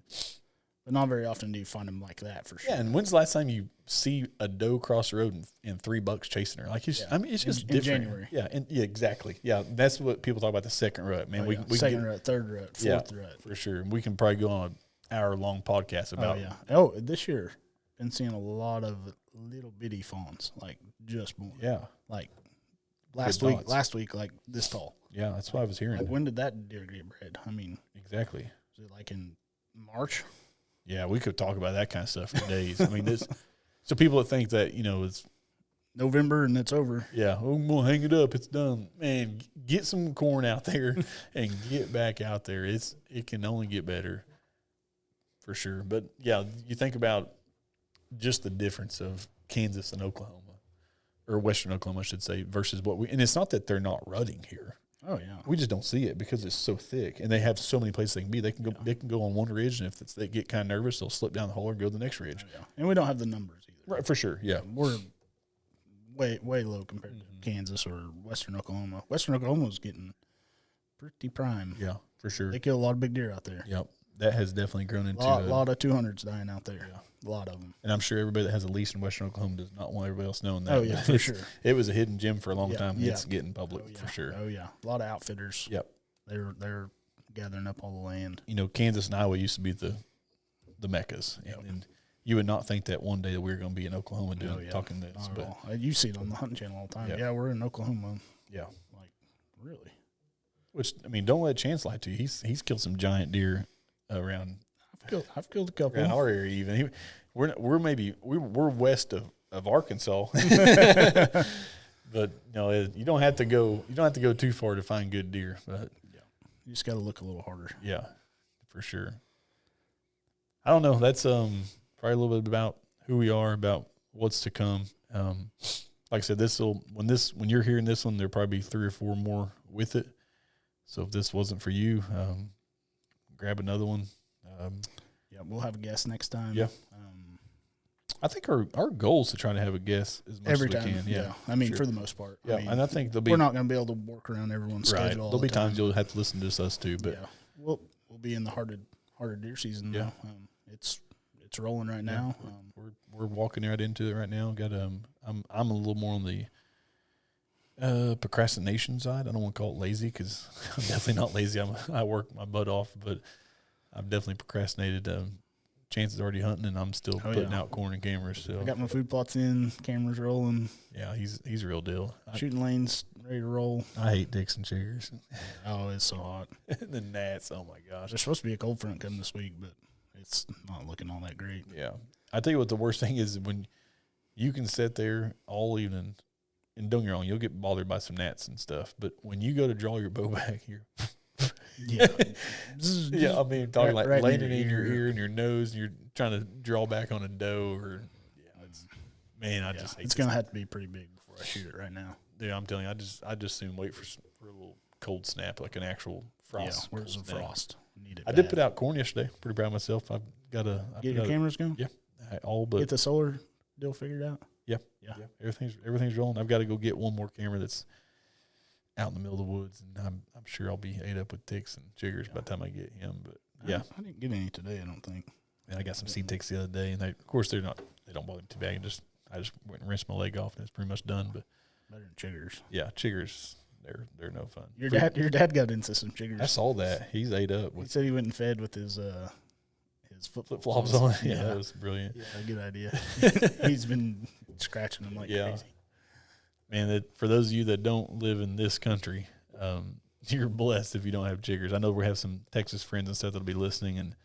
But not very often do you find them like that, for sure.
Yeah, and when's the last time you see a doe cross the road and 3 bucks chasing her? Like, it's just different. In January. Yeah, exactly. Yeah, that's what people talk about, the second rut, man. We
second rut, third rut, fourth rut.
For sure. We can probably go on an hour-long podcast about it.
This year, been seeing a lot of little bitty fawns, like just born.
Yeah.
Like last week, like this tall.
Yeah, that's what I was hearing.
Like, when did that deer get bred? I mean.
Exactly.
Was it like in March?
Yeah, we could talk about that kind of stuff for days. I mean, so people that think that, it's
November and it's over.
Yeah, I'm going to hang it up. It's done. Man, get some corn out there and get back out there. It can only get better, for sure. But, yeah, you think about just the difference of Kansas and Oklahoma, or western Oklahoma, I should say, versus and it's not that they're not rutting here.
Oh yeah,
we just don't see it because it's so thick, and they have so many places they can be. They can go on one ridge, and if they get kind of nervous, they'll slip down the hole and go to the next ridge.
Oh, yeah. And we don't have the numbers either.
Right, for sure. Yeah,
we're way low compared to Kansas or western Oklahoma. Western Oklahoma is getting pretty prime.
Yeah, for sure.
They kill a lot of big deer out there.
Yep, that has definitely grown into
a lot of 200s dying out there.
Yeah.
A lot of them.
And I'm sure everybody that has a lease in western Oklahoma does not want everybody else knowing that.
Oh, yeah, for sure.
It was a hidden gem for a long time. Yeah. It's getting public,
yeah.
for sure.
Oh, yeah. A lot of outfitters.
Yep.
They're gathering up all the land.
Kansas and Iowa used to be the meccas. Yep. And you would not think that one day that we were going to be in Oklahoma talking this. But
you see it on the hunting channel all the time. Yeah, we're in Oklahoma.
Yeah.
Like, really?
Which, I mean, don't let Chance lie to you. He's killed some giant deer around.
I've killed a couple
around our area. Even we're west of Arkansas, but you don't have to go too far to find good deer. But
you just got to look a little harder.
Yeah, for sure. I don't know. That's probably a little bit about who we are, about what's to come. Like I said, when you're hearing this one, there'll probably be 3 or 4 more with it. So if this wasn't for you, grab another one.
We'll have a guest next time.
Yeah. I think our goal is to try to have a guest as much
every
as we
time.
can. Yeah.
I mean, for the most part.
Yeah, and I think
we're not going to be able to work around everyone's schedule. All
There'll be
the time.
times you'll have to listen to us too, but
we'll be in the harder deer season.
Yeah.
Now. It's rolling right now.
We're walking right into it right now. I'm a little more on the procrastination side. I don't want to call it lazy because I'm definitely not lazy. I work my butt off, but I've definitely procrastinated. Chance is already hunting, and I'm still putting out corn and cameras. So
I got my food plots in, cameras rolling.
Yeah, he's a real deal.
Shooting lanes ready to roll.
I hate dicks and chiggers.
Oh, it's so hot.
The gnats, oh my gosh.
There's supposed to be a cold front coming this week, but it's not looking all that great.
Yeah. I tell you what the worst thing is when you can sit there all evening, and don't get me wrong, you'll get bothered by some gnats and stuff, but when you go to draw your bow back, I mean, talking like landing in your ear and your nose, and you're trying to draw back on a doe, or I just hate
it's gonna have to be pretty big before I shoot it right now.
Yeah, I'm telling you, I just soon wait for a little cold snap, like an actual frost.
Yeah, where's the frost? Need it
I did put out corn yesterday. Pretty proud of myself. I've got
get your cameras going.
Yeah, all but
get the solar deal figured out.
Yeah. Everything's rolling. I've got to go get one more camera that's out in the middle of the woods, and I'm sure I'll be ate up with ticks and chiggers by the time I get him. But
I didn't get any today. I don't think.
And I got some seed ticks the other day, and of course they don't bother me too bad. I just went and rinsed my leg off, and it's pretty much done. But
better than chiggers.
Yeah, chiggers. They're no fun.
Your dad got into some chiggers.
I saw that. He's ate up.
He said he went and fed with his
flip flops on. Yeah, that was brilliant.
Yeah, good idea. He's been scratching them like crazy.
Man, for those of you that don't live in this country, you're blessed if you don't have chiggers. I know we have some Texas friends and stuff that'll be listening, and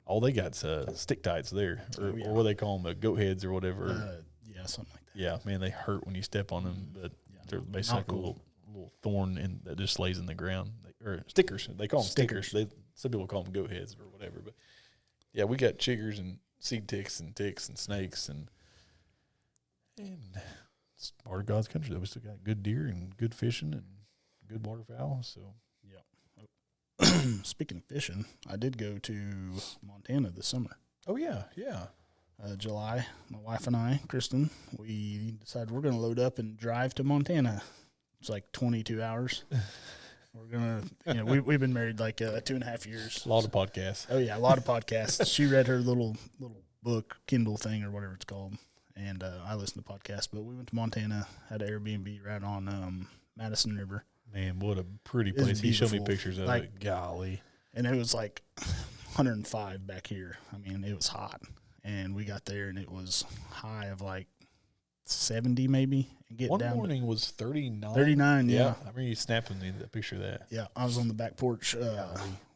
all they got's stick tights there, or what they call them, goat heads or whatever.
Something like that.
Yeah, man, they hurt when you step on them, but they're basically like a little thorn that just lays in the ground, or stickers. They call them stickers. Some people call them goat heads or whatever, but yeah, we got chiggers and seed ticks and snakes and it's part of God's country. That we still got good deer and good fishing and good waterfowl. So
Speaking of fishing, I did go to Montana this summer.
Oh yeah.
July. My wife and I, Kristen, we decided we're going to load up and drive to Montana. It's like 22 hours. We're gonna, we've been married like 2.5 years.
A lot of podcasts.
Oh yeah, a lot of podcasts. She read her little book, Kindle thing or whatever it's called, and I listened to podcasts. But we went to Montana, had an Airbnb right on Madison River.
Man, what a pretty place! He showed me pictures of it. Golly,
and it was like 105 back here. I mean, it was hot, and we got there and it was high of like 70 maybe. And
one morning was 39.
39, yeah.
I remember you snapping me the picture of that.
Yeah, I was on the back porch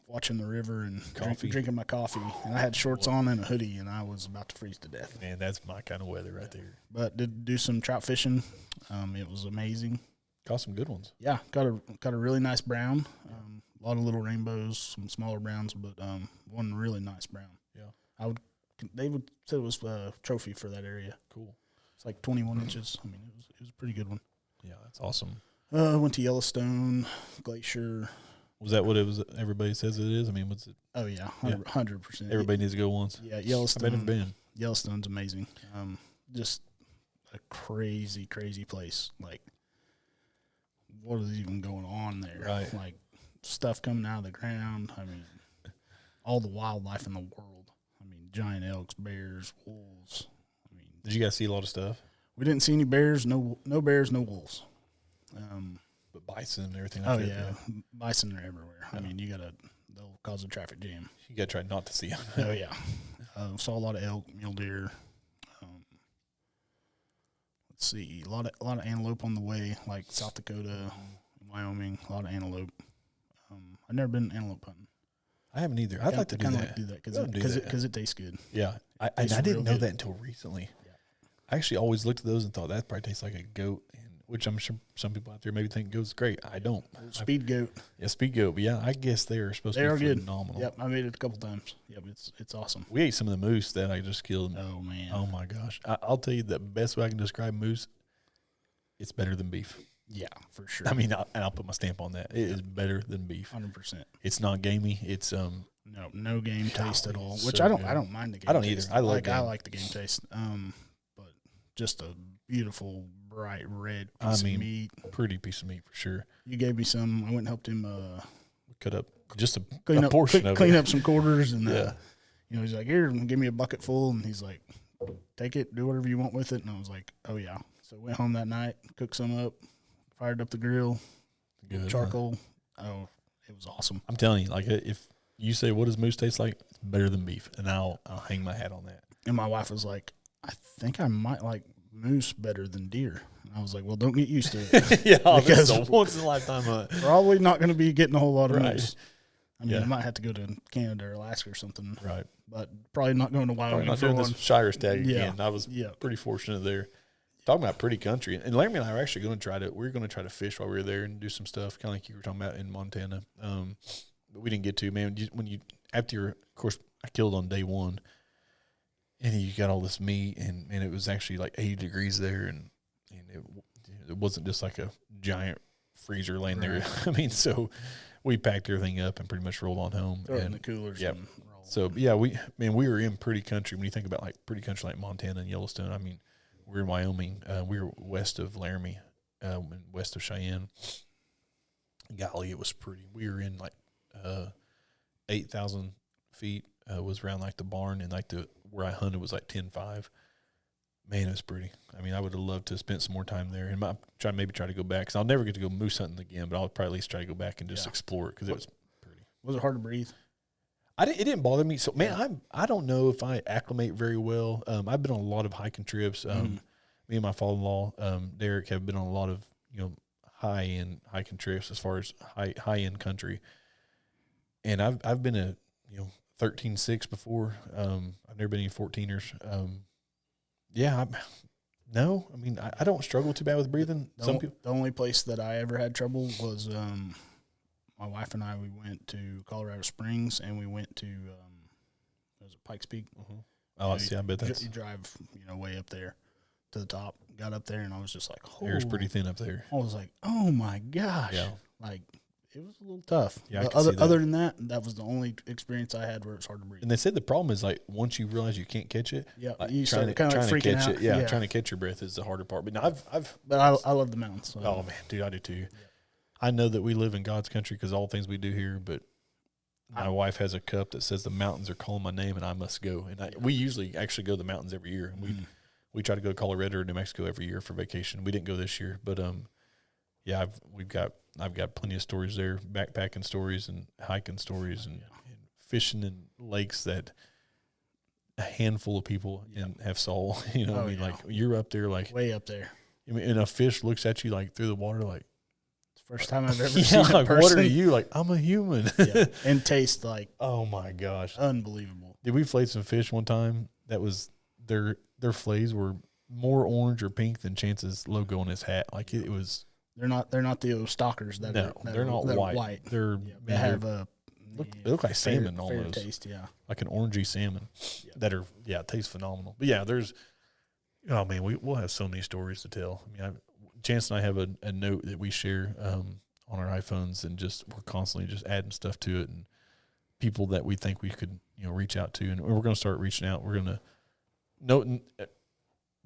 watching the river and drinking my coffee. And I had shorts on and a hoodie, and I was about to freeze to death.
Man, that's my kind of weather right there.
But did do some trout fishing. It was amazing.
Caught some good ones.
Yeah, got a really nice brown. A lot of little rainbows, some smaller browns, but one really nice brown.
Yeah,
they would say it was a trophy for that area.
Cool.
It's like 21 inches. I mean, it was a pretty good one.
Yeah, that's awesome.
Went to Yellowstone Glacier.
Was that what it was? Everybody says it is. I mean, what's it?
Oh yeah, 100%.
Everybody needs to go once.
Yeah, Yellowstone.
I've been.
Yellowstone's amazing. Just a crazy, crazy place. Like, what is even going on there?
Right.
Like, stuff coming out of the ground. I mean, all the wildlife in the world. I mean, giant elks, bears, wolves.
Did you guys see a lot of stuff?
We didn't see any bears. No bears, no wolves.
But bison and everything.
Like that. Bison are everywhere. I mean, they'll cause a traffic jam.
You gotta try not to see them.
Oh yeah. Saw a lot of elk, mule deer. Let's see, a lot of antelope on the way, like South Dakota, Wyoming. A lot of antelope. I've never been antelope hunting.
I haven't either. I'd like to do that.
Like to do that because it tastes good.
Yeah, I didn't know that until recently. Yeah. I actually always looked at those and thought that probably tastes like a goat, which I'm sure some people out there maybe think goat's great. I don't.
Speed goat.
Yeah, speed goat. But yeah, I guess they are supposed to be phenomenal.
Yep, I made it a couple times. Yep, it's awesome.
We ate some of the moose that I just killed.
Oh man.
Oh my gosh. I'll tell you the best way I can describe moose. It's better than beef.
Yeah, for sure.
I mean, I'll put my stamp on that. It is better than beef.
100%.
It's not gamey. It's
no game taste at all. Which
so
I don't.
good.
I don't mind the game.
I don't
taste.
either. I like
the game taste. But just a beautiful bright red piece of meat.
Pretty piece of meat for sure.
You gave me some. I went and helped him
cut up just a
portion of it. Clean up some quarters and
yeah.
He's like, here, give me a bucket full, and he's like, take it, do whatever you want with it. And I was like, oh yeah. So went home that night, cooked some up, fired up the grill, charcoal. Oh, it was awesome.
I'm telling you, like if you say what does moose taste like, it's better than beef, and I'll hang my hat on that.
And my wife was like, I think I might like moose better than deer. And I was like, well, don't get used to it.
Yeah, because it's a once in a lifetime hunt.
Probably not going to be getting a whole lot of moose. I mean,
yeah.
I might have to go to Canada or Alaska or something.
Right.
But probably not going to Wyoming.
Not doing this Shire stag again.
Yeah.
I was pretty fortunate there. Talking about pretty country. And Laramie and I are actually going to we're going to try to fish while we were there and do some stuff, kind of like you were talking about in Montana. But we didn't get to, man. Of course, I killed on day one. And you got all this meat, and it was actually like 80 degrees there, and it wasn't just like a giant freezer laying there. I mean, so we packed everything up and pretty much rolled on home.
Throw it in the coolers.
Yep.
And roll.
So yeah, we were in pretty country. When you think about like pretty country like Montana and Yellowstone, I mean, we're in Wyoming. We were west of Laramie, and west of Cheyenne. Golly, it was pretty. We were in like 8,000 feet. Was around like the barn, and like where I hunted was like 10.5. Man, it was pretty. I mean, I would have loved to have spent some more time there, and try to go back, because I'll never get to go moose hunting again, but I'll probably at least try to go back and just explore it, because it was pretty.
Was it hard to breathe?
It didn't bother me. So man, I don't know if I acclimate very well. I've been on a lot of hiking trips. Me and my father-in-law, Derek, have been on a lot of high end hiking trips as far as high end country, and I've been a 13.6 before. I've never been any 14ers. I don't struggle too bad with breathing.
The only place that I ever had trouble was my wife and I. We went to Colorado Springs, and we went to was it Pikes Peak.
Mm-hmm. Oh, I bet that's
you drive way up there to the top. Got up there, and I was just like,
air's pretty thin up there.
I was like, oh my gosh, like. It was a little tough.
Yeah,
other than that, that was the only experience I had where it's hard to breathe.
And they said the problem is, like, once you realize you can't catch it,
you start kind of freaking out.
Trying to catch your breath is the harder part. But now
I love the mountains. So.
Oh man, dude, I do too. Yeah. I know that we live in God's country because all things we do here. But my wife has a cup that says the mountains are calling my name and I must go. And we usually actually go to the mountains every year. And we try to go to Colorado or New Mexico every year for vacation. We didn't go this year, but yeah, I've got plenty of stories there, backpacking stories and hiking stories and fishing in lakes that a handful of people have saw. Like you're up there, like
way up there.
I mean, and a fish looks at you like through the water, like
it's the first time I've ever seen a person.
What are you? Like, I'm a human.
And taste like,
oh my gosh,
unbelievable.
Did we flay some fish one time? That was their fillets were more orange or pink than Chance's logo on his hat. Like it was.
They're not the stalkers that
they're not white. They
have
they look like salmon almost.
Fair taste,
like an orangey salmon that are taste phenomenal. But yeah, there's we'll have so many stories to tell. I mean, Chance and I have a note that we share on our iPhones, and we're constantly just adding stuff to it, and people that we think we could reach out to, and we're going to start reaching out. We're going to note.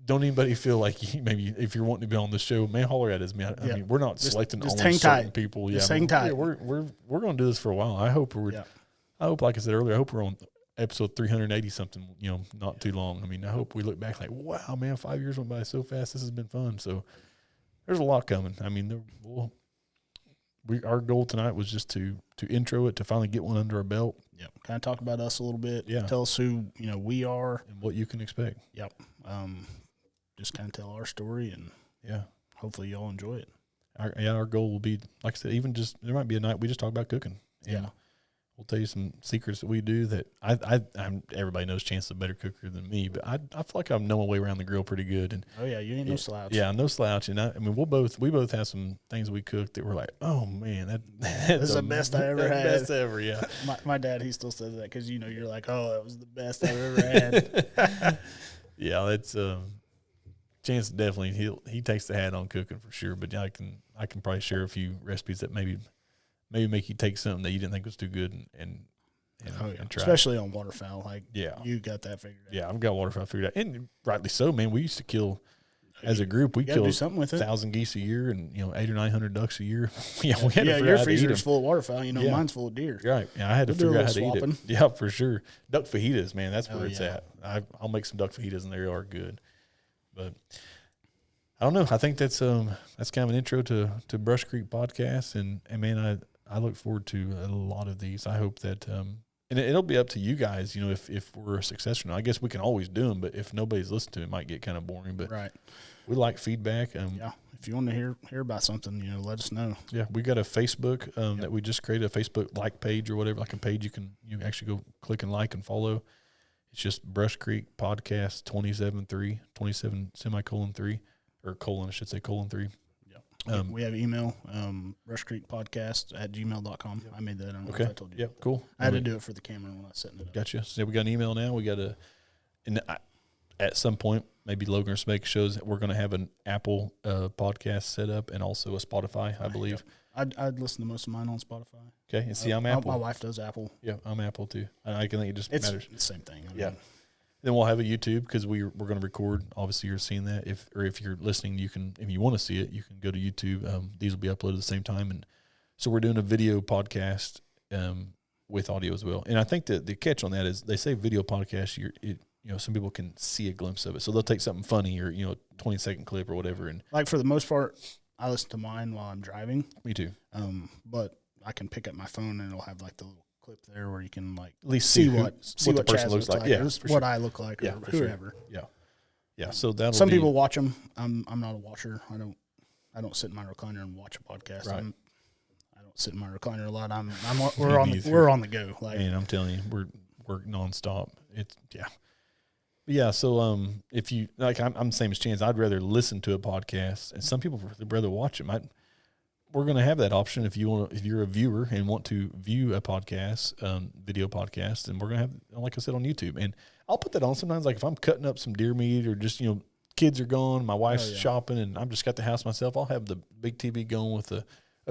Don't anybody feel like maybe if you're wanting to be on the show, man, holler at us, man. I mean, we're not selecting only certain people.
Just hang tight.
We're going to do this for a while. I hope I hope, like I said earlier, I hope we're on episode 380 something. Not too long. I mean, I hope we look back like, wow, man, 5 years went by so fast. This has been fun. So there's a lot coming. I mean, our goal tonight was just to intro it, to finally get one under our belt.
Yep. Kind of talk about us a little bit.
Yeah.
Tell us who we are
and what you can expect.
Yep. Just kind of tell our story, and hopefully y'all enjoy it.
Our goal will be, like I said, even just there might be a night we just talk about cooking And
Yeah.
we'll tell you some secrets that we do that I'm everybody knows Chance is a better cooker than me, but I feel like I know my way around the grill pretty good. And
Oh yeah, you ain't no slouch.
Yeah, no slouch. And I mean, we both have some things we cooked that were like, oh man, that's
This is the best I ever had.
Best ever, yeah.
my dad, he still says that because you're like, oh, that was the best I've ever had.
Yeah, that's Chance definitely he takes the hat on cooking for sure. But I can probably share a few recipes that maybe make you take something that you didn't think was too good and try
especially on waterfowl. Like, you got that figured out.
Yeah, I've got waterfowl figured out, and rightly so, man. We used to kill as a group. We killed
something with it.
1,000 geese a year, and 800 or 900 ducks a year. We had to
your
figure out how to eat
freezer's
them.
full of waterfowl. Mine's full of deer.
Right. Yeah, I had to
We'll
figure out how to
swapping.
eat it. Yeah, for sure. Duck fajitas, man. That's where it's at. I'll make some duck fajitas, and they are good. But I don't know. I think that's kind of an intro to Brush Creek podcast, and man, I look forward to a lot of these. I hope that and it'll be up to you guys, if we're a success or not. I guess we can always do them, but if nobody's listening to it, it might get kind of boring. But
right.
We like feedback.
If you want to hear about something, let us know.
Yeah, we got a Facebook that we just created, a Facebook like page or whatever, like a page you can actually go click and like and follow. It's just Brush Creek Podcast 27:3 or colon, I should say :3.
We have email, brushcreekpodcast@gmail.com. Yep. I made that. I don't know if I told you.
Yep, cool.
I had to do it for the camera when I was setting it up.
Gotcha. So we got an email now. We got at some point, maybe Logan or Smake shows that we're going to have an Apple podcast set up and also a Spotify, I believe.
I'd listen to most of mine on Spotify.
Okay, and see, I'm Apple.
My wife does Apple.
Yeah, I'm Apple too. I think it just matters.
It's the same thing.
Yeah. Then we'll have a YouTube because we're going to record. Obviously, you're seeing that. If you're listening, you can. If you want to see it, you can go to YouTube. These will be uploaded at the same time, and so we're doing a video podcast with audio as well. And I think that the catch on that is they say video podcast. Some people can see a glimpse of it, so they'll take something funny or 20-second clip or whatever. And
like for the most part, I listen to mine while I'm driving.
Me too.
But I can pick up my phone and it'll have like the little clip there where you can like
at least see what the person
Chaz
looks like. Yeah,
what I look like, or whoever.
Sure. Yeah. So that
some people watch them. I'm not a watcher. I don't sit in my recliner and watch a podcast.
Right.
I don't sit in my recliner a lot. We're on the go. Like,
man, I'm telling you, we're nonstop. Yeah. So if you like, I'm the same as Chance. I'd rather listen to a podcast, and some people would rather watch them. We're going to have that option if you're a viewer and want to view a podcast, video podcast, and we're going to have, like I said, on YouTube. And I'll put that on sometimes, like if I'm cutting up some deer meat or just kids are gone, my wife's shopping, and I'm just got the house myself. I'll have the big TV going with a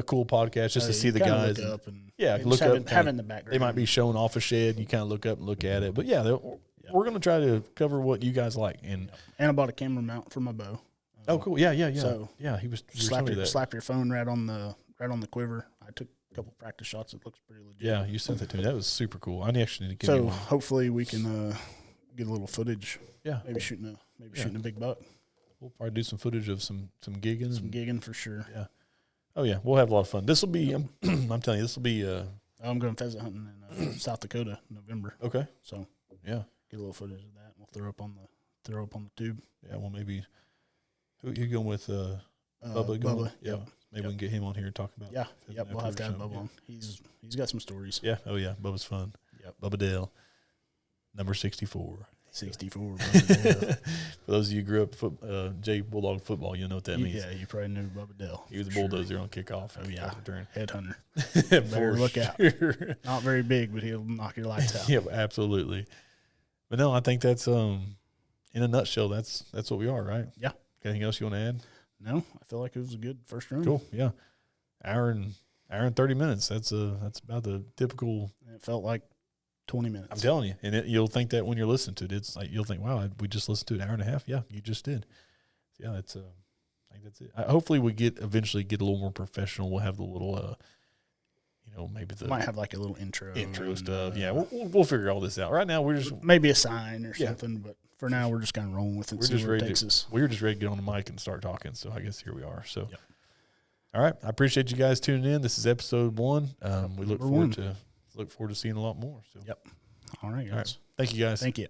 cool podcast just to see the guys.
Look up and
have
in the background.
They might be showing off a shed. You kind of look up and look at it, but we're going to try to cover what you guys like. And
I bought a camera mount for my bow.
Oh, cool! Yeah.
So
he was
slap your phone right on the quiver. I took a couple practice shots. It looks pretty legit.
Yeah, you sent that to me. That was super cool. I actually need to
get one. Hopefully we can get a little footage.
Yeah,
maybe shooting a big buck.
We'll probably do some footage of some gigging.
Some gigging for sure.
Yeah. Oh yeah, we'll have a lot of fun. This will be. I'm telling you, this will be.
I'm going pheasant hunting in South Dakota in November.
Okay.
So
yeah,
get a little footage of that. We'll throw up on the tube.
Yeah. Well, maybe. Who you going with? Bubba.
Bubba.
Yeah. Maybe we can get him on here and talk about.
Yeah. Yep. We'll have to have Bubba on. He's got some stories.
Yeah. Oh yeah. Bubba's fun.
Yep.
Bubba Dale, number 64.
64.
For those of you who grew up J Bulldog football, you know what that means.
Yeah, you probably knew Bubba Dale.
He was a bulldozer on kickoff.
Oh yeah,
return.
Headhunter.
Better
look out. Not very big, but he'll knock your lights out.
Yeah, absolutely. But no, I think that's in a nutshell. That's what we are, right?
Yeah.
Anything else you want to add?
No, I feel like it was a good first run.
Cool. Yeah, hour and 30 minutes. That's about the typical.
It felt like 20 minutes.
I'm telling you, and you'll think that when you're listening to it, it's like you'll think, "Wow, we just listened to an hour and a half." Yeah, you just did. Yeah, that's. I think that's it. Hopefully, we eventually get a little more professional. We'll have the little, maybe
might have like a little intro
stuff. Yeah, we'll figure all this out. Right now, we're just
maybe a sign or something, but. For now, we're just kind of rolling with it.
We're just ready we were just ready to get on the mic and start talking. So I guess here we are. So, All right. I appreciate you guys tuning in. This is episode 1. We look forward to seeing a lot more. So,
All right, guys.
All right. Thank you, guys.
Thank you.